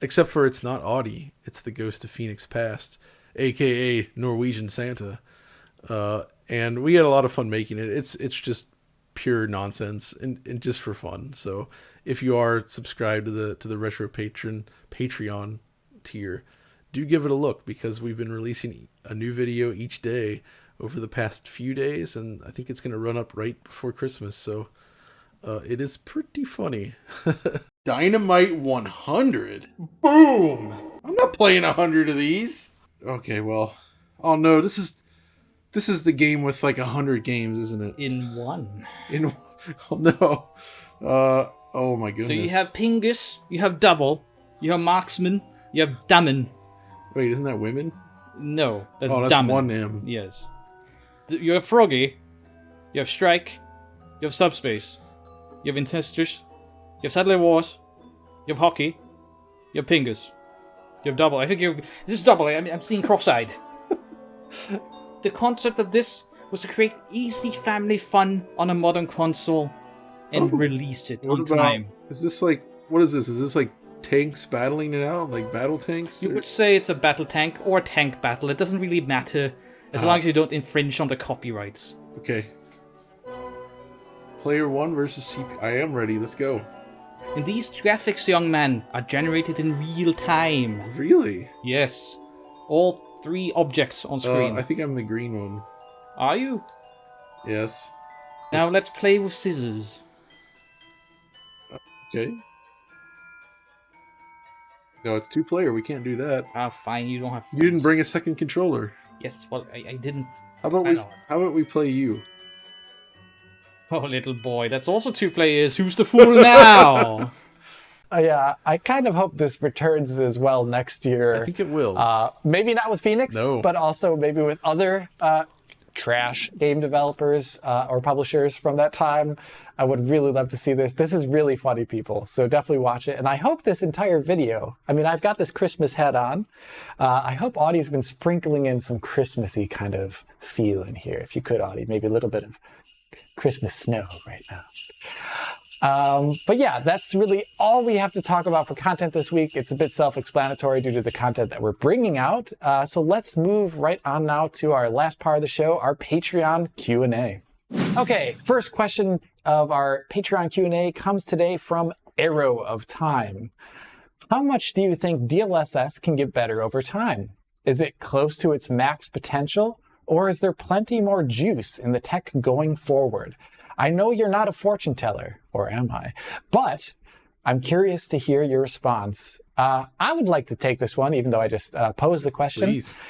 Except for it's not Audi, it's the ghost of Phoenix Past, aka Norwegian Santa. And we had a lot of fun making it. It's just pure nonsense and just for fun. So if you are subscribed to the Retro Patreon tier, do give it a look, because we've been releasing a new video each day over the past few days, and I think it's going to run up right before Christmas. So it is pretty funny. Dynamite 100. Boom! I'm not playing 100 of these. Okay, well, oh no, this is the game with like 100 games, isn't it? In one. Oh no. Oh my goodness. So you have Pingus, you have Double, you have Marksman, you have Dammon. Wait, isn't that women? No, that's that's Dammon. one M. Yes. You have Froggy, you have Strike, you have Subspace, you have Intestors, you have Satellite Wars, you have Hockey, you have Pingus, you have Double. I think this is Double. I'm seeing cross-eyed. The concept of this was to create easy family fun on a modern console and release it on time. Is this like, what is this? Is this like tanks battling it out? Like battle tanks? You would say it's a battle tank or a tank battle. It doesn't really matter as long as you don't infringe on the copyrights. Okay. Player 1 versus CP. I am ready. Let's go. And these graphics, young man, are generated in real time. Really? Yes. All 3 objects on screen. I think I'm the green one. Are you? Yes. Now let's play with scissors. Okay. No, it's 2-player. We can't do that. Ah, fine. You don't have. You didn't bring a second controller. Yes. Well, I didn't. How about we play you? Oh, little boy. That's also 2 players. Who's the fool now? Yeah, I kind of hope this returns as well next year. I think it will. Maybe not with Phoenix, No. but also maybe with other trash game developers or publishers from that time. I would really love to see this. This is really funny, people, so definitely watch it. And I hope this entire video, I mean, I've got this Christmas hat on. I hope Audie's been sprinkling in some Christmassy kind of feel in here. If you could, Audie, maybe a little bit of Christmas snow right now. But yeah, that's really all we have to talk about for content this week. It's a bit self-explanatory due to the content that we're bringing out. So let's move right on now to our last part of the show, our Patreon Q&A. Okay, first question of our Patreon Q&A comes today from Arrow of Time. How much do you think DLSS can get better over time? Is it close to its max potential, or is there plenty more juice in the tech going forward? I know you're not a fortune teller, or am I? But I'm curious to hear your response. I would like to take this one, even though I just posed the question. Please.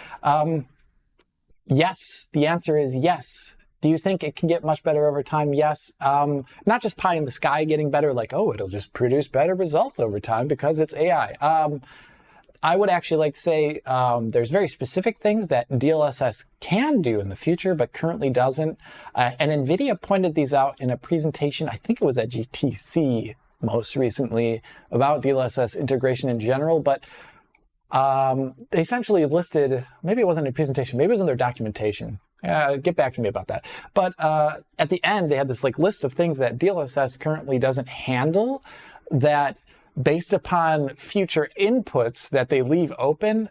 Yes, the answer is yes. Do you think it can get much better over time? Yes. Not just pie in the sky getting better, like, oh, it'll just produce better results over time because it's AI. I would actually like to say there's very specific things that DLSS can do in the future, but currently doesn't. And NVIDIA pointed these out in a presentation, I think it was at GTC most recently, about DLSS integration in general. But they essentially listed, maybe it wasn't a presentation, maybe it was in their documentation. Get back to me about that. But at the end, they had this like list of things that DLSS currently doesn't handle that, based upon future inputs that they leave open,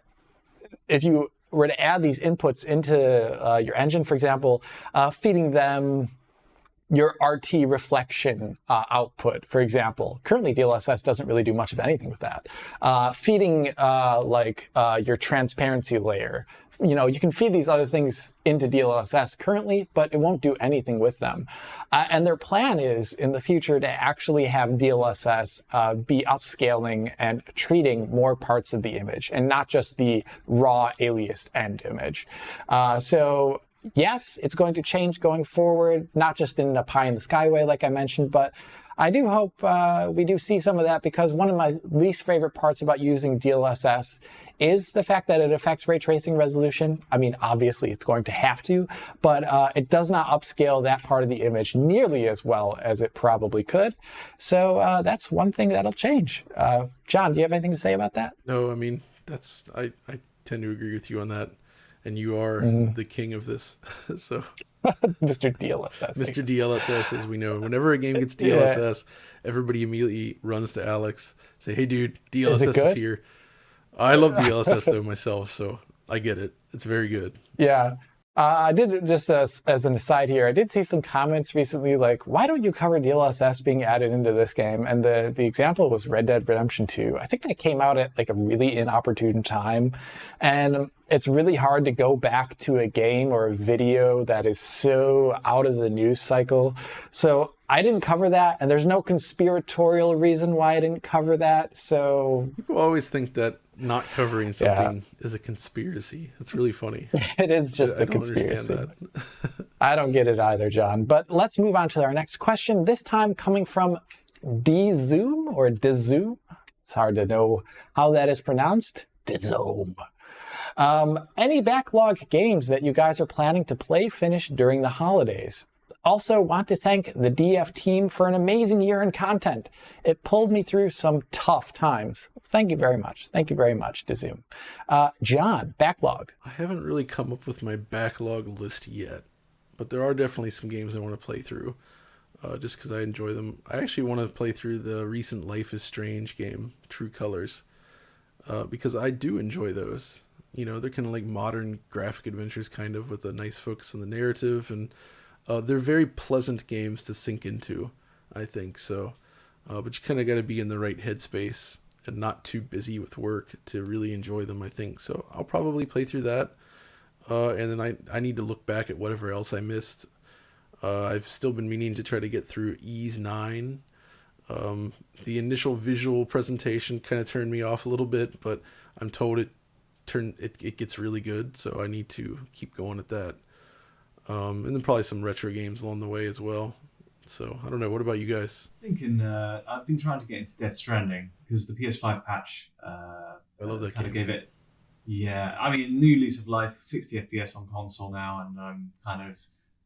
if you were to add these inputs into your engine, for example, feeding them your RT reflection output, for example. Currently, DLSS doesn't really do much of anything with that. Feeding your transparency layer. You know, you can feed these other things into DLSS currently, but it won't do anything with them. And their plan is in the future to actually have DLSS be upscaling and treating more parts of the image and not just the raw aliased end image. So yes, it's going to change going forward, not just in a pie in the sky way, like I mentioned, but I do hope we do see some of that, because one of my least favorite parts about using DLSS is the fact that it affects ray tracing resolution. I mean, obviously it's going to have to, but it does not upscale that part of the image nearly as well as it probably could. So that's one thing that'll change. John, do you have anything to say about that? No, I mean, I tend to agree with you on that. And you are the king of this. So Mr. DLSS. Mr. DLSS, as we know. Whenever a game gets DLSS, everybody immediately runs to Alex, say, hey, dude, DLSS is here. I love DLSS, though, myself, so I get it. It's very good. Yeah. I did, just as an aside here, I did see some comments recently like, why don't you cover DLSS being added into this game? And the example was Red Dead Redemption 2. I think that came out at like a really inopportune time. And it's really hard to go back to a game or a video that is so out of the news cycle. So I didn't cover that, and there's no conspiratorial reason why I didn't cover that. So people always think that not covering something is a conspiracy. It's really funny. It is just a conspiracy. Understand that. I don't get it either, John. But let's move on to our next question, this time coming from Dzoom or Dzoom. It's hard to know how that is pronounced. Dzoom. Any backlog games that you guys are planning to play finish during the holidays? Also want to thank the DF team for an amazing year in content. It pulled me through some tough times. Thank you very much. Thank you very much, Dzoom. John, backlog. I haven't really come up with my backlog list yet, but there are definitely some games I want to play through, just because I enjoy them. I actually want to play through the recent Life is Strange game, True Colors, because I do enjoy those. You know, they're kind of like modern graphic adventures, kind of, with a nice focus on the narrative, and they're very pleasant games to sink into, I think. So, but you kind of got to be in the right headspace and not too busy with work to really enjoy them, I think. So I'll probably play through that. And then I need to look back at whatever else I missed. I've still been meaning to try to get through Ys 9. The initial visual presentation kind of turned me off a little bit, but I'm told it gets really good, so I need to keep going at that. And then probably some retro games along the way as well. So I don't know. What about you guys? Thinking, I've been trying to get into Death Stranding because the PS5 patch. I love that kind game. of gave it. Yeah, I mean, new lease of life, 60 FPS on console now, and kind of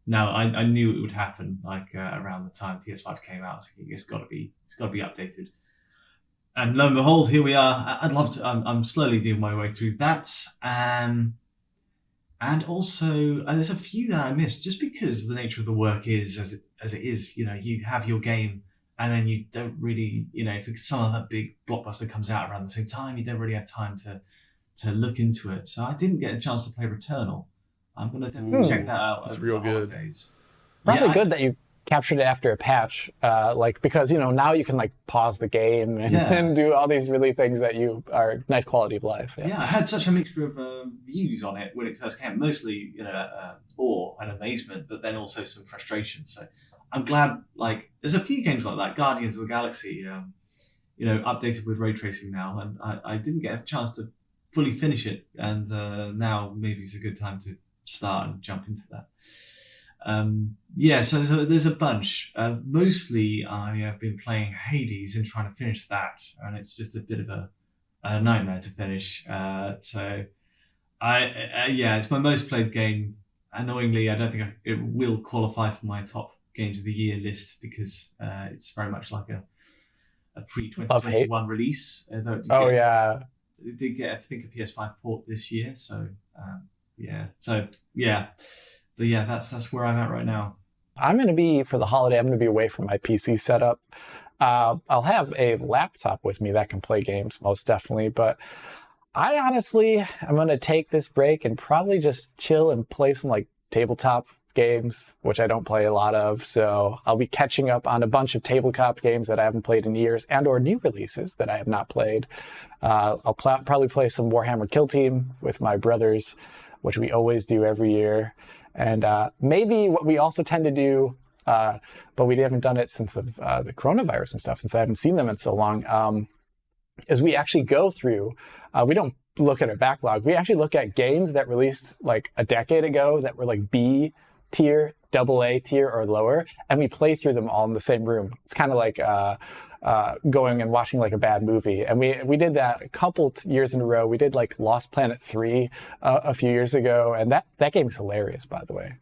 now I knew it would happen. Like around the time PS5 came out, I was thinking it's got to be updated. And lo and behold, here we are. I'd love to. I'm slowly doing my way through that. And also, there's a few that I missed just because the nature of the work is as it is. You know, you have your game, and then you don't really, you know, if some of that big blockbuster comes out around the same time, you don't really have time to look into it. So I didn't get a chance to play Returnal. I'm gonna definitely check that out. It's real good. Holidays. Probably good that you captured it after a patch, because you know now you can like pause the game and do all these really things that you are nice quality of life. Yeah, I had such a mixture of views on it when it first came. Mostly, you know, awe and amazement, but then also some frustration. So I'm glad. Like, there's a few games like that. Guardians of the Galaxy, you know, updated with ray tracing now, and I didn't get a chance to fully finish it, and now maybe it's a good time to start and jump into that. So there's a bunch. Mostly I have been playing Hades and trying to finish that, and it's just a bit of a nightmare to finish. So it's my most played game. Annoyingly, I don't think it will qualify for my top games of the year list because it's very much like a pre-2021 release. It did get, I think, a PS5 port this year. So But yeah, that's where I'm at right now. I'm going to be, for the holiday, I'm going to be away from my PC setup. I'll have a laptop with me that can play games, most definitely. But I honestly, I'm going to take this break and probably just chill and play some like tabletop games, which I don't play a lot of. So I'll be catching up on a bunch of tabletop games that I haven't played in years and or new releases that I have not played. I'll probably play some Warhammer Kill Team with my brothers, which we always do every year. And maybe what we also tend to do, but we haven't done it since the coronavirus and stuff, since I haven't seen them in so long, is we actually go through, we don't look at our backlog, we actually look at games that released like a decade ago that were like B tier, AA tier or lower, and we play through them all in the same room. It's kind of like going and watching like a bad movie. And we did that a couple years in a row. We did like Lost Planet 3 a few years ago, and that game is hilarious, by the way.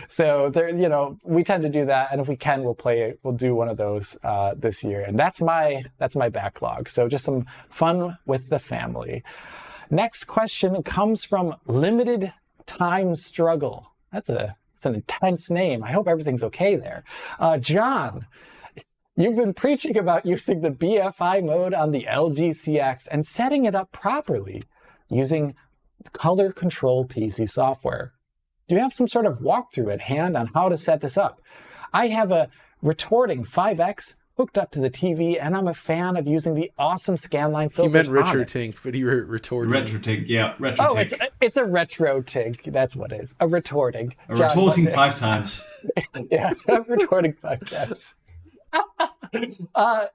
So there, you know, we tend to do that, and if we can, we'll do one of those this year. And that's my backlog. So just some fun with the family. Next question comes from Limited Time Struggle. It's an intense name. I hope everything's okay there. John, you've been preaching about using the BFI mode on the LG CX and setting it up properly using ColorControl PC software. Do you have some sort of walkthrough at hand on how to set this up? I have a retorting 5X hooked up to the TV, and I'm a fan of using the awesome scanline filters. He meant RetroTink, but he retorted. RetroTink, yeah, RetroTink. Oh, it's a RetroTink. That's what it is. A retorting. A retorting 5 times. Yeah, I'm retorting 5 times.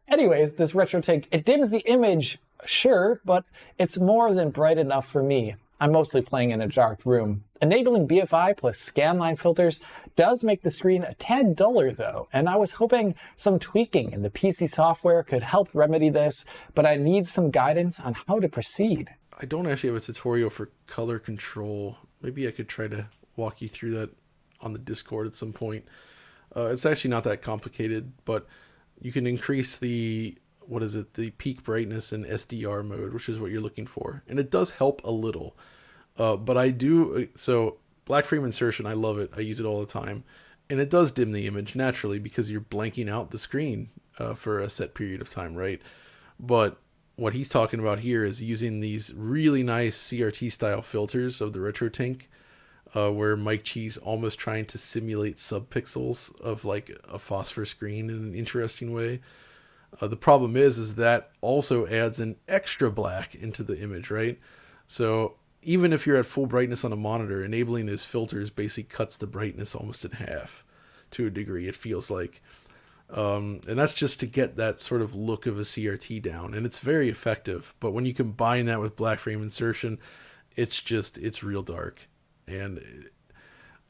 Anyways, this RetroTink, it dims the image, sure, but it's more than bright enough for me. I'm mostly playing in a dark room. Enabling BFI plus scanline filters does make the screen a tad duller though, and I was hoping some tweaking in the PC software could help remedy this, but I need some guidance on how to proceed. I don't actually have a tutorial for color control. Maybe I could try to walk you through that on the Discord at some point. It's actually not that complicated, but you can increase the peak brightness in SDR mode, which is what you're looking for. And it does help a little. So black frame insertion, I love it. I use it all the time. And it does dim the image naturally because you're blanking out the screen for a set period of time, right? But what he's talking about here is using these really nice CRT style filters of the RetroTink, where Mike Chi's almost trying to simulate subpixels of like a phosphor screen in an interesting way. The problem is that also adds an extra black into the image, right? So even if you're at full brightness on a monitor, enabling those filters basically cuts the brightness almost in half to a degree, it feels like. And that's just to get that sort of look of a CRT down. And it's very effective. But when you combine that with black frame insertion, it's real dark. And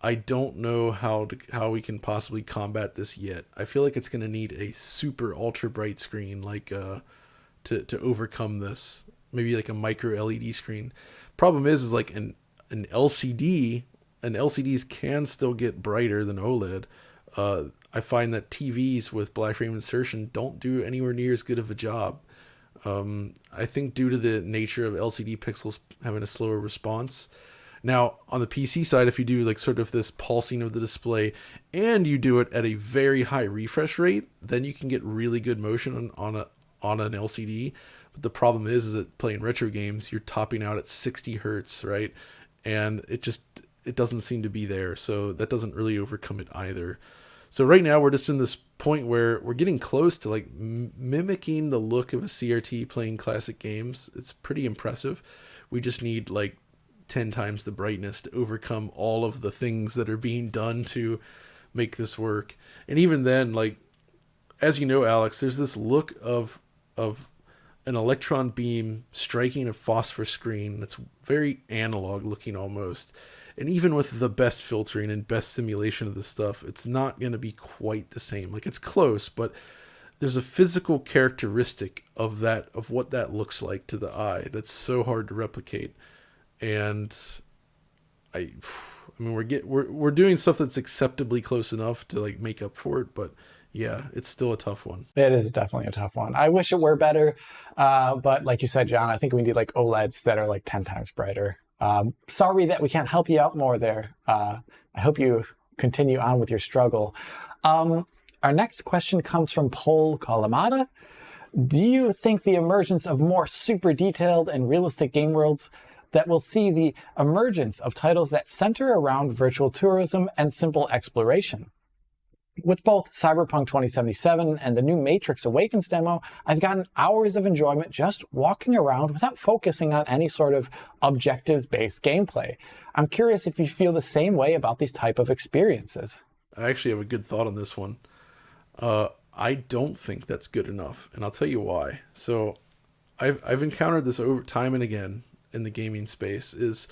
I don't know how we can possibly combat this yet. I feel like it's going to need a super ultra bright screen, like to overcome this. Maybe like a micro LED screen. Problem is like an LCD. And LCDs can still get brighter than OLED. I find that TVs with black frame insertion don't do anywhere near as good of a job. I think due to the nature of LCD pixels having a slower response. Now, on the PC side, if you do like sort of this pulsing of the display and you do it at a very high refresh rate, then you can get really good motion on an LCD. But the problem is that playing retro games, you're topping out at 60 hertz, right? And it doesn't seem to be there. So that doesn't really overcome it either. So right now we're just in this point where we're getting close to like mimicking the look of a CRT playing classic games. It's pretty impressive. We just need like 10 times the brightness to overcome all of the things that are being done to make this work. And even then, like, as you know, Alex, there's this look of an electron beam striking a phosphor screen that's very analog looking almost. And even with the best filtering and best simulation of this stuff, it's not going to be quite the same. Like, it's close, but there's a physical characteristic of what that looks like to the eye that's so hard to replicate. And I mean, we're doing stuff that's acceptably close enough to like make up for it, but yeah, it's still a tough one. It is definitely a tough one. I wish it were better, but like you said, John, I think we need like OLEDs that are like 10 times brighter. Sorry that we can't help you out more there. I hope you continue on with your struggle. Our next question comes from Paul Kalamata. Do you think the emergence of more super detailed and realistic game worlds that will see the emergence of titles that center around virtual tourism and simple exploration? With both Cyberpunk 2077 and the new Matrix Awakens demo, I've gotten hours of enjoyment just walking around without focusing on any sort of objective-based gameplay. I'm curious if you feel the same way about these type of experiences. I actually have a good thought on this one. I don't think that's good enough, and I'll tell you why. So I've encountered this over time and again in the gaming space, is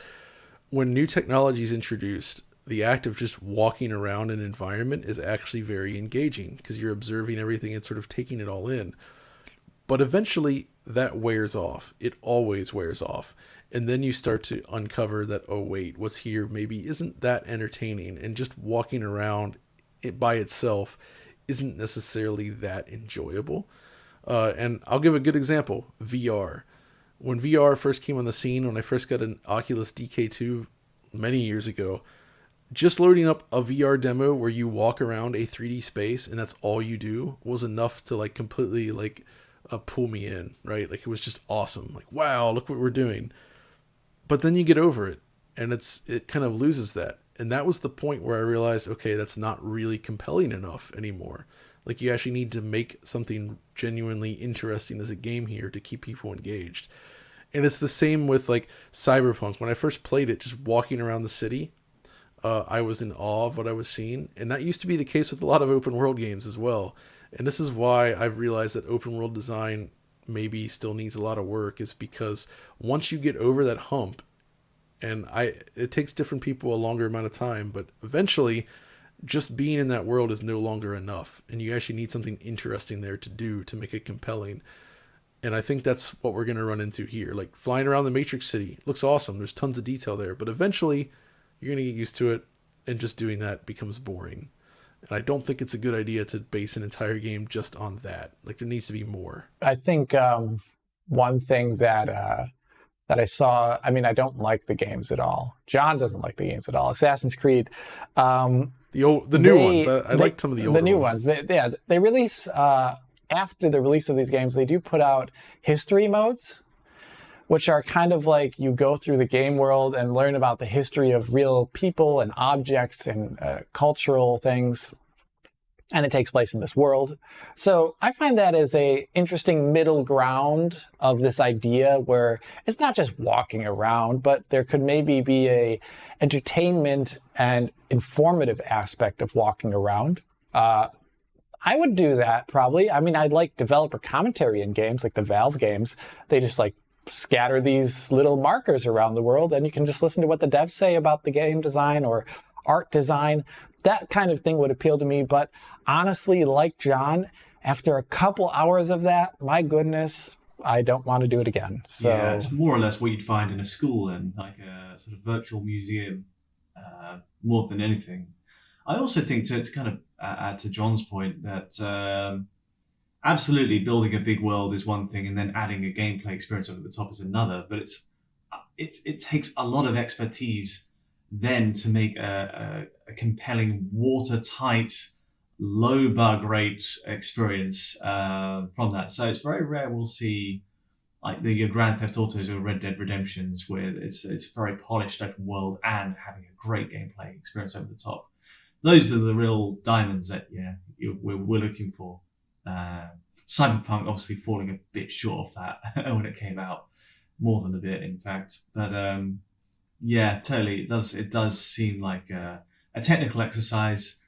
when new technology is introduced, the act of just walking around an environment is actually very engaging because you're observing everything and sort of taking it all in. But eventually that wears off. It always wears off. And then you start to uncover that, oh wait, what's here maybe isn't that entertaining, and just walking around it by itself isn't necessarily that enjoyable. And I'll give a good example, VR. when VR first came on the scene, when I first got an Oculus DK2 many years ago, just loading up a VR demo where you walk around a 3D space and that's all you do was enough to like completely like pull me in, right? Like it was just awesome. Like, wow, look what we're doing. But then you get over it and it kind of loses that. And that was the point where I realized, okay, that's not really compelling enough anymore. Like you actually need to make something genuinely interesting as a game here to keep people engaged. And it's the same with like Cyberpunk. When I first played it, just walking around the city, I was in awe of what I was seeing. And that used to be the case with a lot of open world games as well. And this is why I've realized that open world design maybe still needs a lot of work, is because once you get over that hump, and it takes different people a longer amount of time, but eventually just being in that world is no longer enough. And you actually need something interesting there to do to make it compelling. And I think that's what we're going to run into here. Like flying around the Matrix City looks awesome. There's tons of detail there, but eventually you're going to get used to it, and just doing that becomes boring. And I don't think it's a good idea to base an entire game just on that. Like there needs to be more. I think one thing that I saw, I mean, I don't like the games at all. John doesn't like the games at all. Assassin's Creed. The new ones. I like some of the older ones. The new ones. They release, after the release of these games, they do put out history modes, which are kind of like you go through the game world and learn about the history of real people and objects and cultural things. And it takes place in this world. So I find that as a interesting middle ground of this idea where it's not just walking around, but there could maybe be a entertainment and informative aspect of walking around. I would do that probably. I mean, I'd like developer commentary in games like the Valve games. They just like scatter these little markers around the world and you can just listen to what the devs say about the game design or art design. That kind of thing would appeal to me. But honestly, like John, after a couple hours of that, my goodness, I don't want to do it again. So yeah, it's more or less what you'd find in a school and like a sort of virtual museum, more than anything. I also think to kind of add to John's point that absolutely building a big world is one thing and then adding a gameplay experience over the top is another. But it takes a lot of expertise then to make a compelling, watertight, low bug rate experience from that. So it's very rare we'll see like your Grand Theft Autos or Red Dead Redemptions where it's very polished open world and having a great gameplay experience over the top. Those are the real diamonds that we're looking for. Cyberpunk obviously falling a bit short of that when it came out, more than a bit in fact. But yeah, totally. It does seem like a technical exercise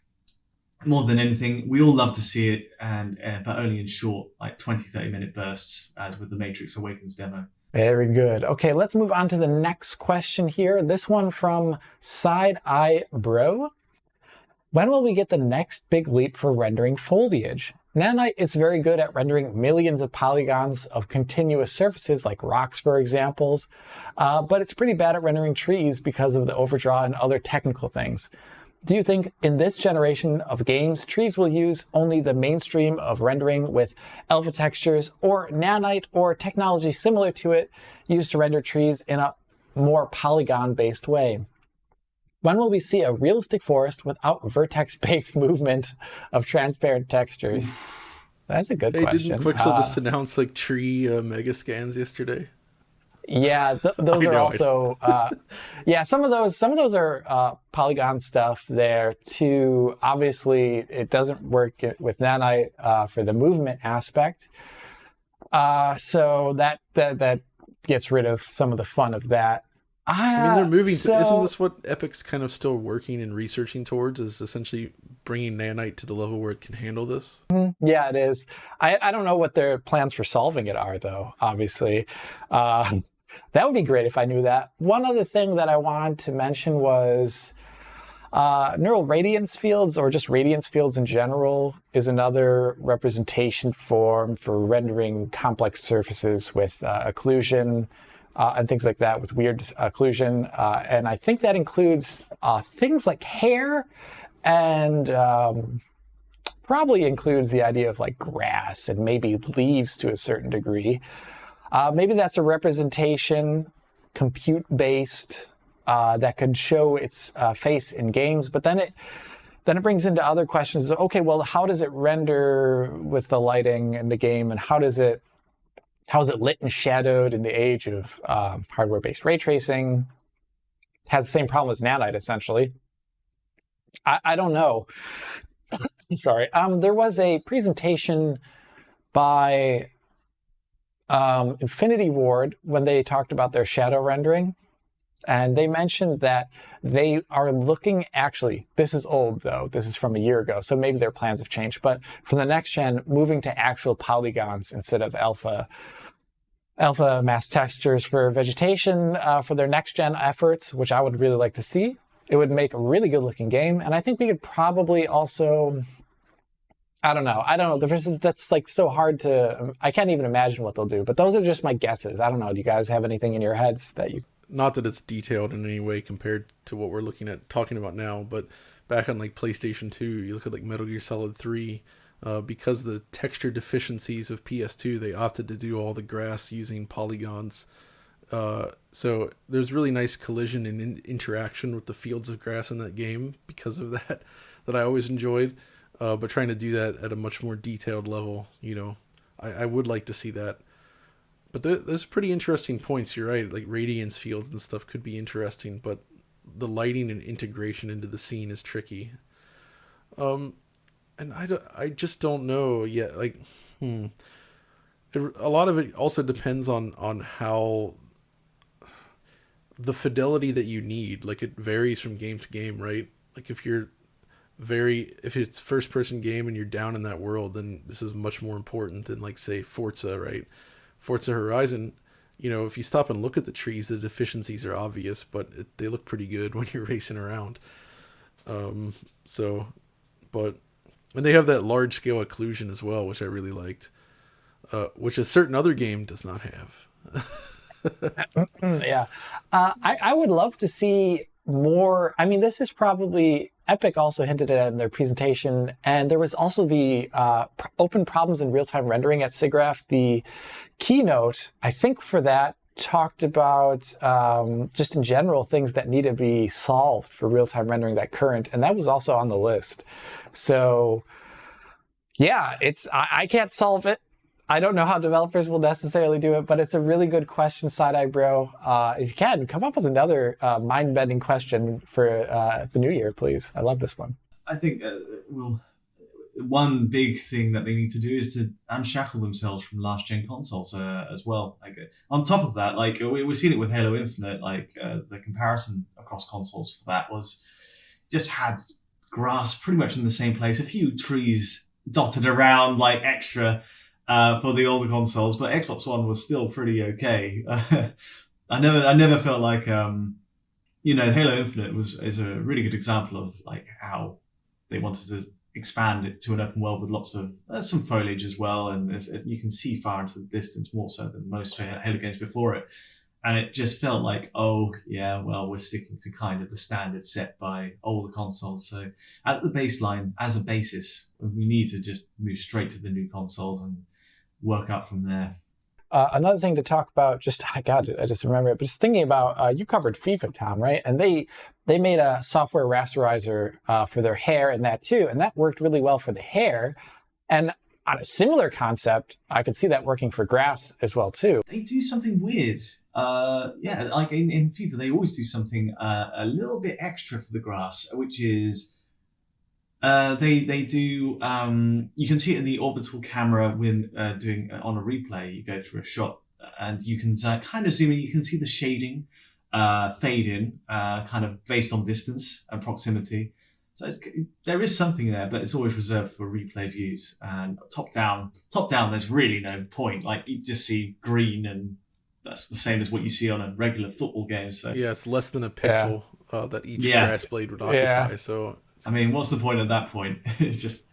more than anything. We all love to see it, but only in short, like 20, 30-minute bursts, as with the Matrix Awakens demo. Very good. Okay, let's move on to the next question here. This one from Side Eye Bro. When will we get the next big leap for rendering foliage? Nanite is very good at rendering millions of polygons of continuous surfaces like rocks, for examples, but it's pretty bad at rendering trees because of the overdraw and other technical things. Do you think in this generation of games, trees will use only the mainstream of rendering with alpha textures, or Nanite or technology similar to it used to render trees in a more polygon-based way? When will we see a realistic forest without vertex-based movement of transparent textures? That's a good question. Didn't Quixel just announce like tree mega scans yesterday? Yeah, those are also some of those are polygon stuff there too. Obviously, it doesn't work with Nanite for the movement aspect. So that gets rid of some of the fun of that. I mean, they're moving to, isn't this what Epic's kind of still working and researching towards, is essentially bringing Nanite to the level where it can handle this? Yeah, it is. I don't know what their plans for solving it are, though, obviously. That would be great if I knew that. One other thing that I wanted to mention was neural radiance fields, or just radiance fields in general, is another representation form for rendering complex surfaces with occlusion, and things like that, with weird occlusion. And I think that includes things like hair, and probably includes the idea of like grass and maybe leaves to a certain degree. Maybe that's a representation, compute-based, that could show its face in games, but then it brings into other questions. Okay, well, how does it render with the lighting in the game, and how is it lit and shadowed in the age of hardware-based ray tracing? Has the same problem as nanite, essentially. I don't know. Sorry. There was a presentation by Infinity Ward when they talked about their shadow rendering. And they mentioned that they are looking, actually, this is old though, this is from a year ago, so maybe their plans have changed, but from the next gen, moving to actual polygons instead of alpha mass textures for vegetation for their next gen efforts, which I would really like to see. It would make a really good looking game. And I think we could probably also, I don't know. That's like so hard to, I can't even imagine what they'll do, but those are just my guesses. I don't know. Do you guys have anything in your heads that you... Not that it's detailed in any way compared to what we're talking about now, but back on like PlayStation 2, you look at like Metal Gear Solid 3, because the texture deficiencies of PS2, they opted to do all the grass using polygons. So there's really nice collision and interaction with the fields of grass in that game because of that I always enjoyed. But trying to do that at a much more detailed level, I would like to see that. But there's pretty interesting points. You're right, like radiance fields and stuff could be interesting, but the lighting and integration into the scene is tricky. And I just don't know yet. Like, a lot of it also depends on how the fidelity that you need. Like, it varies from game to game, right? Like, if it's first person game and you're down in that world, then this is much more important than, like, say, Forza, right? Forza Horizon, if you stop and look at the trees, the deficiencies are obvious, but they look pretty good when you're racing around. And they have that large scale occlusion as well, which I really liked, which a certain other game does not have. Yeah. I would love to see more. I mean, this is probably, Epic also hinted at it in their presentation, and there was also the open problems in real-time rendering at SIGGRAPH. The keynote, I think for that, talked about just in general things that need to be solved for real-time rendering that current, and that was also on the list. So yeah, I can't solve it. I don't know how developers will necessarily do it, but it's a really good question, Side-Eye Bro. If you can, come up with another mind-bending question for the new year, please. I love this one. I think, one big thing that they need to do is to unshackle themselves from last-gen consoles as well. Like, on top of that, like we've seen it with Halo Infinite, like the comparison across consoles for that just had grass pretty much in the same place, a few trees dotted around like extra, for the older consoles, but Xbox One was still pretty okay. I never felt like, Halo Infinite is a really good example of like how they wanted to expand it to an open world with lots of some foliage as well, and as you can see far into the distance, more so than most Halo games before it. And it just felt like, oh yeah, well, we're sticking to kind of the standards set by older consoles. So at the baseline, as a basis, we need to just move straight to the new consoles and work up from there. Another thing to talk about, I just remember it, but just thinking about, you covered FIFA, Tom, right? And they made a software rasterizer for their hair and that too, and that worked really well for the hair. And on a similar concept, I could see that working for grass as well too. They do something weird. Like in FIFA, they always do something a little bit extra for the grass, which is they do. You can see it in the orbital camera when doing on a replay. You go through a shot, and you can kind of zoom in. You can see the shading fade in, kind of based on distance and proximity. So there is something there, but it's always reserved for replay views. And top down, there's really no point. Like, you just see green, and that's the same as what you see on a regular football game. So yeah, it's less than a pixel that each grass blade would occupy. Yeah. So I mean, what's the point at that point? It's just,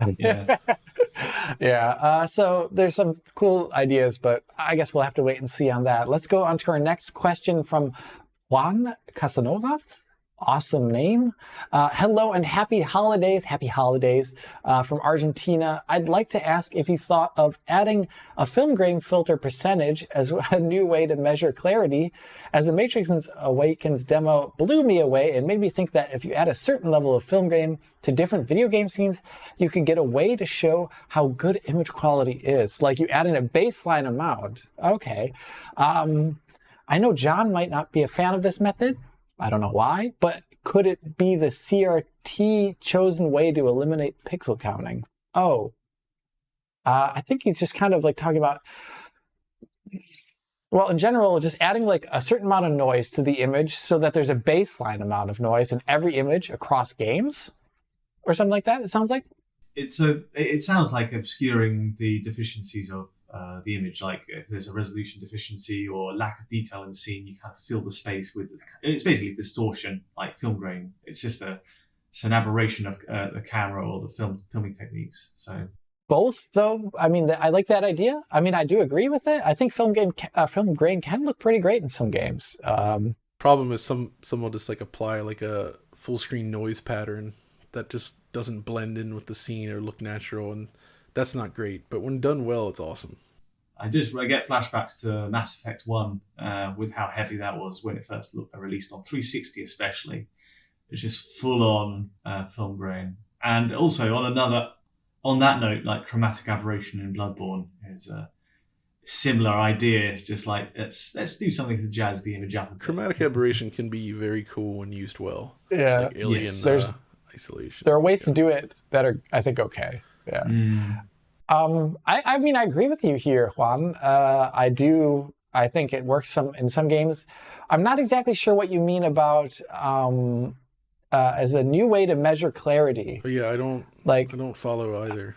yeah. So there's some cool ideas, but I guess we'll have to wait and see on that. Let's go on to our next question from Juan Casanovas. Awesome name. Hello and happy holidays from Argentina. I'd like to ask if you thought of adding a film grain filter percentage as a new way to measure clarity, as the Matrix Awakens demo blew me away and made me think that if you add a certain level of film grain to different video game scenes, you can get a way to show how good image quality is. Like you add in a baseline amount. Okay. I know John might not be a fan of this method. I don't know why, but could it be the CRT chosen way to eliminate pixel counting? Oh, I think he's just kind of like talking about, well, in general, just adding like a certain amount of noise to the image so that there's a baseline amount of noise in every image across games or something like that, it sounds like. It sounds like obscuring the deficiencies of the image. Like if there's a resolution deficiency or lack of detail in the scene, you kind of fill the space with. It's basically distortion, like film grain. It's just it's an aberration of the camera or the filming techniques. So both, though. I mean, I like that idea. I mean, I do agree with it. I think film grain can look pretty great in some games. Problem is some will just like apply like a full screen noise pattern that just doesn't blend in with the scene or look natural, and that's not great. But when done well, it's awesome. I get flashbacks to Mass Effect 1 with how heavy that was when it first released on 360 especially. It's just full on film grain. And also on that note, like chromatic aberration in Bloodborne is a similar idea. It's just like, let's do something to jazz the image up a bit. Chromatic aberration can be very cool when used well. Yeah. Like alien isolation. There are ways to do it that are, I think, okay. Yeah. I mean, I agree with you here, Juan. I think it works in some games. I'm not exactly sure what you mean about as a new way to measure clarity. Oh, yeah, I don't follow either.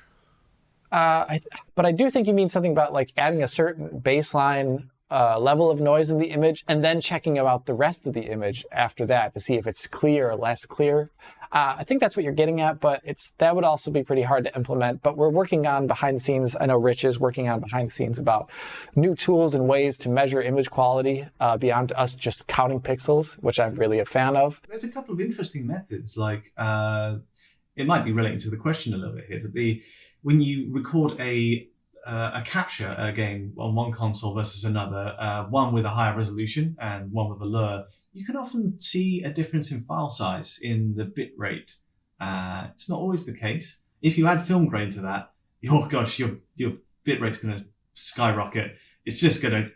But I do think you mean something about like adding a certain baseline level of noise in the image and then checking about the rest of the image after that to see if it's clear or less clear. I think that's what you're getting at, but that would also be pretty hard to implement. But we're working on behind the scenes. I know Rich is working on behind the scenes about new tools and ways to measure image quality beyond us just counting pixels, which I'm really a fan of. There's a couple of interesting methods, like it might be relating to the question a little bit here, but when you record a capture a game on one console versus another, one with a higher resolution and one with a lower, you can often see a difference in file size in the bit rate. It's not always the case. If you add film grain to that, oh gosh, your bit rate's going to skyrocket. It's just going to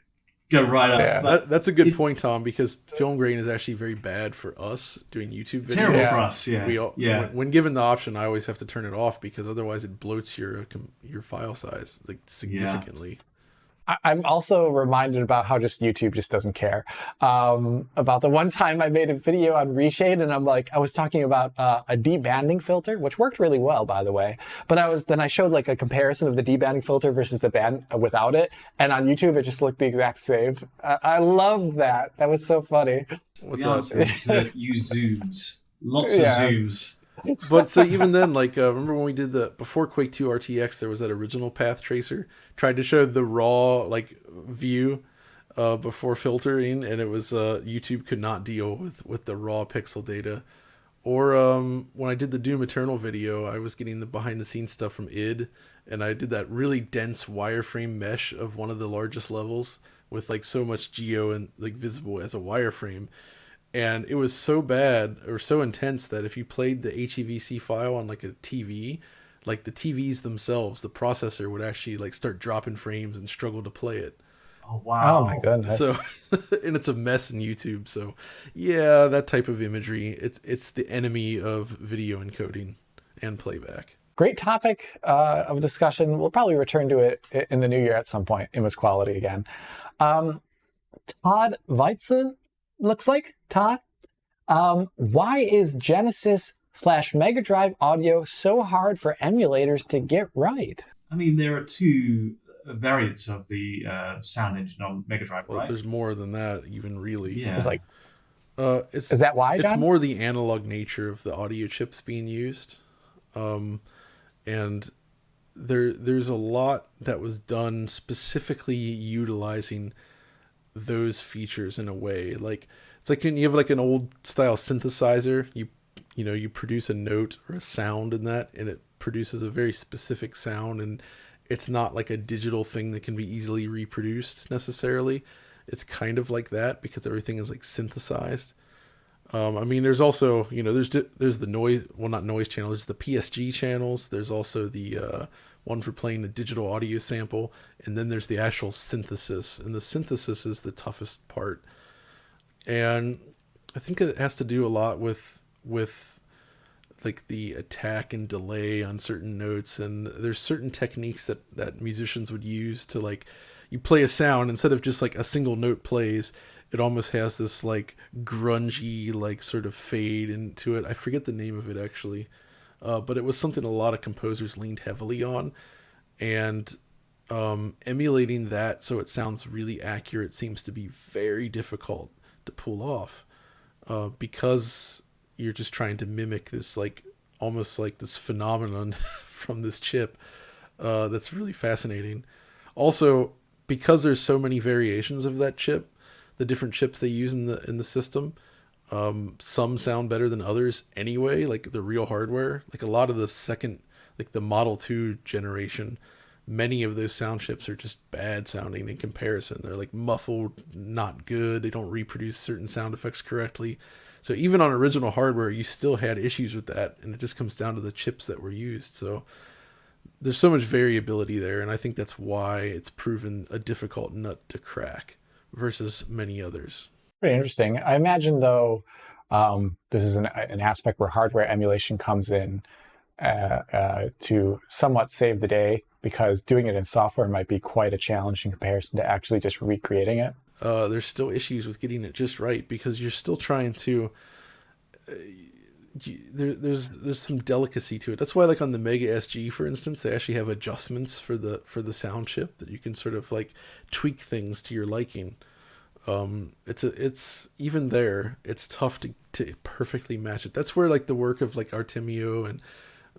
go right up. Yeah, that's a good point, Tom, because film grain is actually very bad for us doing YouTube videos. Terrible for us, yeah. When given the option, I always have to turn it off because otherwise it bloats your file size like significantly. I'm also reminded about how just YouTube just doesn't care. About the one time I made a video on reshade, and I was talking about a debanding filter, which worked really well, by the way. But I showed like a comparison of the debanding filter versus the band without it, and on YouTube it just looked the exact same. I love that. That was so funny. What's the answer is to use zooms, lots of zooms. But so even then, like remember when we did before Quake 2 RTX, there was that original path tracer, tried to show the raw like view before filtering, and it was YouTube could not deal with the raw pixel data. Or when I did the Doom Eternal video, I was getting the behind the scenes stuff from id, and I did that really dense wireframe mesh of one of the largest levels with like so much geo and like visible as a wireframe. And it was so bad or so intense that if you played the HEVC file on like a TV, like the TVs themselves, the processor would actually like start dropping frames and struggle to play it. Oh, wow. Oh, my goodness. So, and it's a mess in YouTube. So, yeah, that type of imagery, it's the enemy of video encoding and playback. Great topic of discussion. We'll probably return to it in the new year at some point, image quality again. Todd Weitzel, looks like, Todd. Why is Genesis/Mega Drive audio so hard for emulators to get right? I mean, there are two variants of the sound engine on Mega Drive, right? There's more than that, even really. Yeah. It's like, is that why, John? It's more the analog nature of the audio chips being used. And there's a lot that was done specifically utilizing those features in a way. Like It's like when you have like an old style synthesizer, you produce a note or a sound in that, and it produces a very specific sound, and it's not like a digital thing that can be easily reproduced necessarily. It's kind of like that because everything is like synthesized. I mean, there's also, there's the noise, well, not noise channel, there's the PSG channels. There's also the one for playing the digital audio sample. And then there's the actual synthesis. And the synthesis is the toughest part. And I think it has to do a lot with like the attack and delay on certain notes. And there's certain techniques that musicians would use to, like, you play a sound, instead of just like a single note plays, it almost has this like grungy, like sort of fade into it. I forget the name of it actually. But it was something a lot of composers leaned heavily on, and emulating that so it sounds really accurate seems to be very difficult to pull off, because you're just trying to mimic this, like, almost like this phenomenon from this chip. That's really fascinating. Also, because there's so many variations of that chip, the different chips they use in the system, some sound better than others anyway, like the real hardware. Like a lot of the second, like the Model 2 generation, many of those sound chips are just bad sounding in comparison. They're like muffled, not good. They don't reproduce certain sound effects correctly. So even on original hardware, you still had issues with that, and it just comes down to the chips that were used. So there's so much variability there, and I think that's why it's proven a difficult nut to crack versus many others. Very interesting. I imagine, though, this is an aspect where hardware emulation comes in to somewhat save the day, because doing it in software might be quite a challenge in comparison to actually just recreating it. There's still issues with getting it just right, because you're still trying to... there's some delicacy to it. That's why, like on the Mega SG, for instance, they actually have adjustments for the sound chip that you can sort of like tweak things to your liking. It's even there, it's tough to perfectly match it. That's where like the work of like Artemio and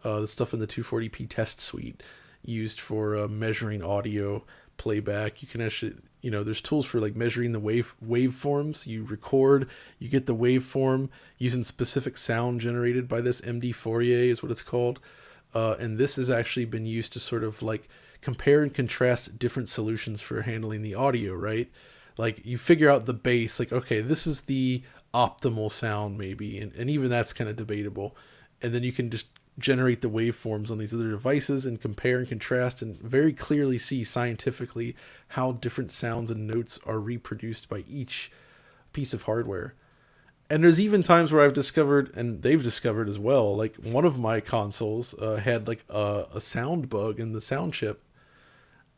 the stuff in the 240p test suite used for measuring audio playback. You can actually, there's tools for like measuring the waveforms. You record, you get the waveform using specific sound generated by this MD Fourier is what it's called. And this has actually been used to sort of like compare and contrast different solutions for handling the audio, right? Like you figure out the bass, like, okay, this is the optimal sound maybe. And even that's kind of debatable. And then you can just generate the waveforms on these other devices and compare and contrast and very clearly see scientifically how different sounds and notes are reproduced by each piece of hardware. And there's even times where I've discovered, and they've discovered as well, like one of my consoles had like a sound bug in the sound chip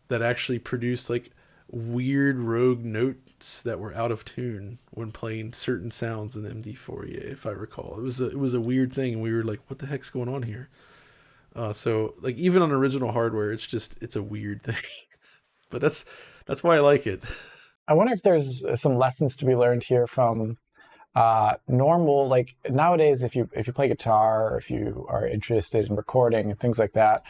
that actually produced like weird rogue notes that were out of tune when playing certain sounds in the MD Fourier, if I recall. It was a weird thing, and we were like, what the heck's going on here? So like even on original hardware, it's a weird thing. But that's why I like it. I wonder if there's some lessons to be learned here from normal, like nowadays, if you play guitar, or if you are interested in recording and things like that,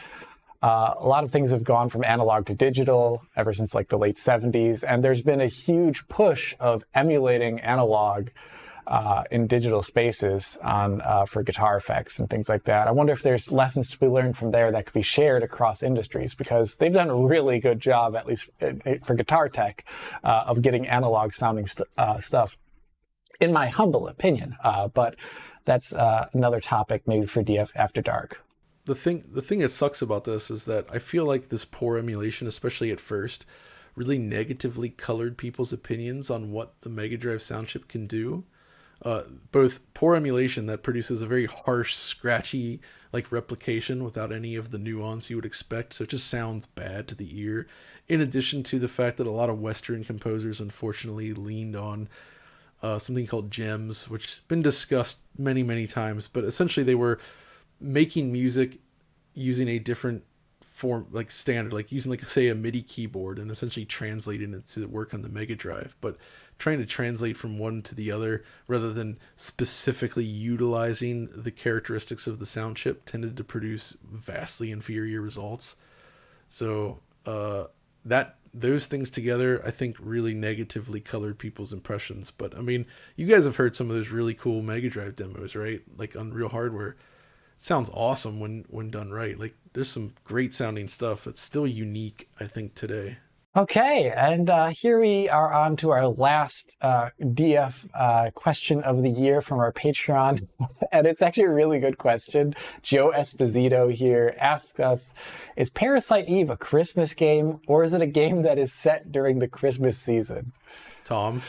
a lot of things have gone from analog to digital ever since like the late 70s, and there's been a huge push of emulating analog in digital spaces for guitar effects and things like that. I wonder if there's lessons to be learned from there that could be shared across industries, because they've done a really good job, at least for guitar tech, of getting analog sounding stuff, in my humble opinion. But that's another topic maybe for DF After Dark. The thing that sucks about this is that I feel like this poor emulation, especially at first, really negatively colored people's opinions on what the Mega Drive sound chip can do. Both poor emulation that produces a very harsh, scratchy like replication without any of the nuance you would expect, so it just sounds bad to the ear. In addition to the fact that a lot of Western composers unfortunately leaned on something called gems, which has been discussed many, many times, but essentially they were making music using a different form, like standard, like using like say a MIDI keyboard and essentially translating it to work on the Mega Drive, but trying to translate from one to the other rather than specifically utilizing the characteristics of the sound chip tended to produce vastly inferior results. So that those things together, I think, really negatively colored people's impressions. But I mean, you guys have heard some of those really cool Mega Drive demos, right? Like on real hardware. It sounds awesome when done right. Like there's some great sounding stuff that's still unique, I think, today. Okay, and here we are on to our last DF question of the year from our Patreon. And it's actually a really good question. Joe Esposito here asks us, is Parasite Eve a Christmas game, or is it a game that is set during the Christmas season? Tom?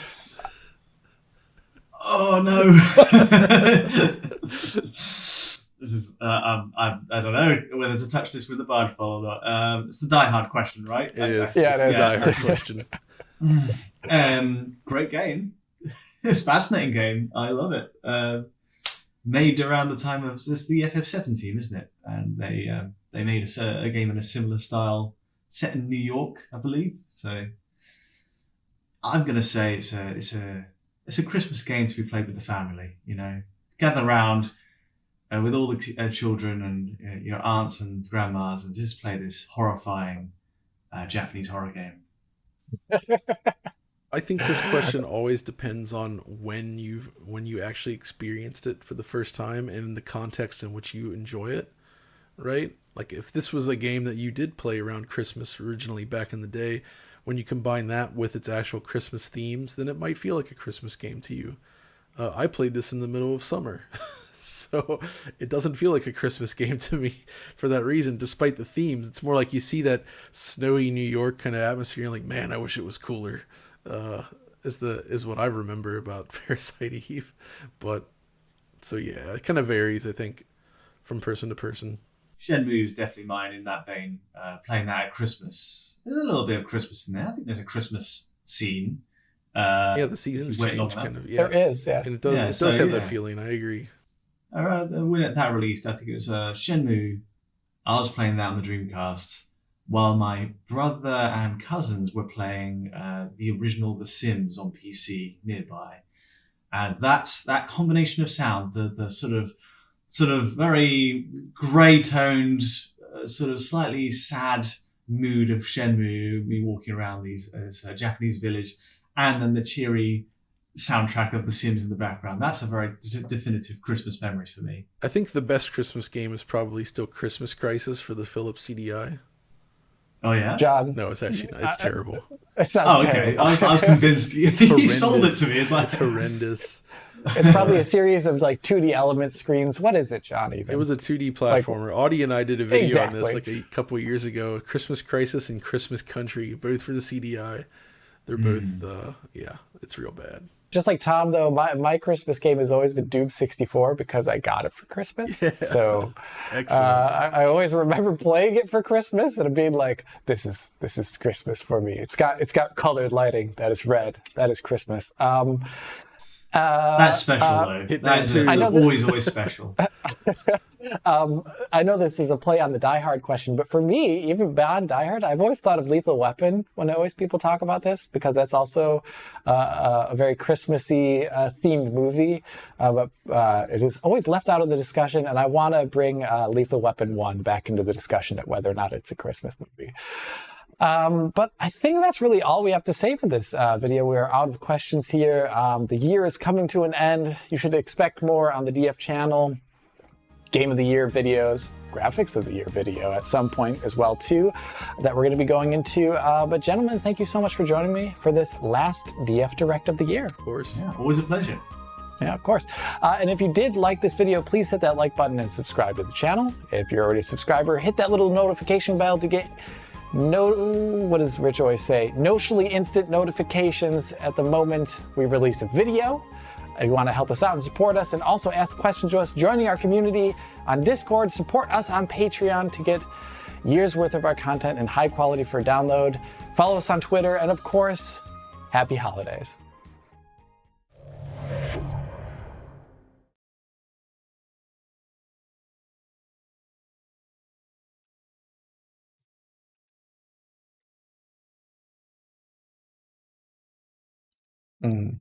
Oh, no. This is, I don't know whether to touch this with a barge pole or not. It's the Die Hard question, right? It is. Yeah, it is. Die Hard question. Great game. It's a fascinating game. I love it. Made around the time of, this is the FF7 team, isn't it? And they made a game in a similar style, set in New York, I believe. So I'm gonna say it's a Christmas game to be played with the family. You know, gather around. With all the children and your aunts and grandmas, and just play this horrifying Japanese horror game. I think this question always depends on when you actually experienced it for the first time and the context in which you enjoy it, right? Like if this was a game that you did play around Christmas originally back in the day, when you combine that with its actual Christmas themes, then it might feel like a Christmas game to you. I played this in the middle of summer. So it doesn't feel like a Christmas game to me for that reason, despite the themes. It's more like you see that snowy New York kind of atmosphere and like, man, I wish it was cooler, is what I remember about Parasite Eve. But so yeah, it kind of varies, I think, from person to person. Shenmue is definitely mine in that vein, playing that at Christmas. There's a little bit of Christmas in there. I think there's a Christmas scene. Yeah, the seasons change kind of. Yeah. There is, yeah. And it does have that feeling, I agree. When that released, I think it was Shenmue. I was playing that on the Dreamcast, while my brother and cousins were playing the original The Sims on PC nearby. And that combination of sound, the sort of very grey-toned, sort of slightly sad mood of Shenmue, me walking around this Japanese village, and then the cheery soundtrack of The Sims in the background. That's a very definitive Christmas memory for me. I think the best Christmas game is probably still Christmas Crisis for the Philips CDI. Oh yeah, John? No, it's actually not. It's terrible. It sounds okay. terrible. I was convinced. You sold it to me. It's horrendous. It's probably a series of like 2D element screens. What is it, John? Even? It was a 2D platformer. Audie and I did a video on this like a couple of years ago. Christmas Crisis and Christmas Country, both for the CDI. They're both, it's real bad. Just like Tom, though, my Christmas game has always been Doom 64 because I got it for Christmas. Yeah. So I always remember playing it for Christmas and being like, this is Christmas for me. It's got colored lighting. That is red. That is Christmas. That's special, though. That is always special. I know this is a play on the Die Hard question, but for me, even beyond Die Hard, I've always thought of Lethal Weapon when people talk about this, because that's also a very Christmassy themed movie, but it is always left out of the discussion, and I want to bring Lethal Weapon 1 back into the discussion at whether or not it's a Christmas movie. But I think that's really all we have to say for this video. We are out of questions here. The year is coming to an end. You should expect more on the DF channel. Game of the Year videos, Graphics of the Year video at some point as well too, that we're going to be going into. But gentlemen, thank you so much for joining me for this last DF Direct of the year. Of course. Yeah, always a pleasure. Yeah, of course. And if you did like this video, please hit that like button and subscribe to the channel. If you're already a subscriber, hit that little notification bell to get what does Rich always say? Notionally instant notifications at the moment we release a video. If you want to help us out and support us and also ask questions to us, joining our community on Discord, support us on Patreon to get years worth of our content in high quality for download. Follow us on Twitter, and of course, happy holidays. Mm.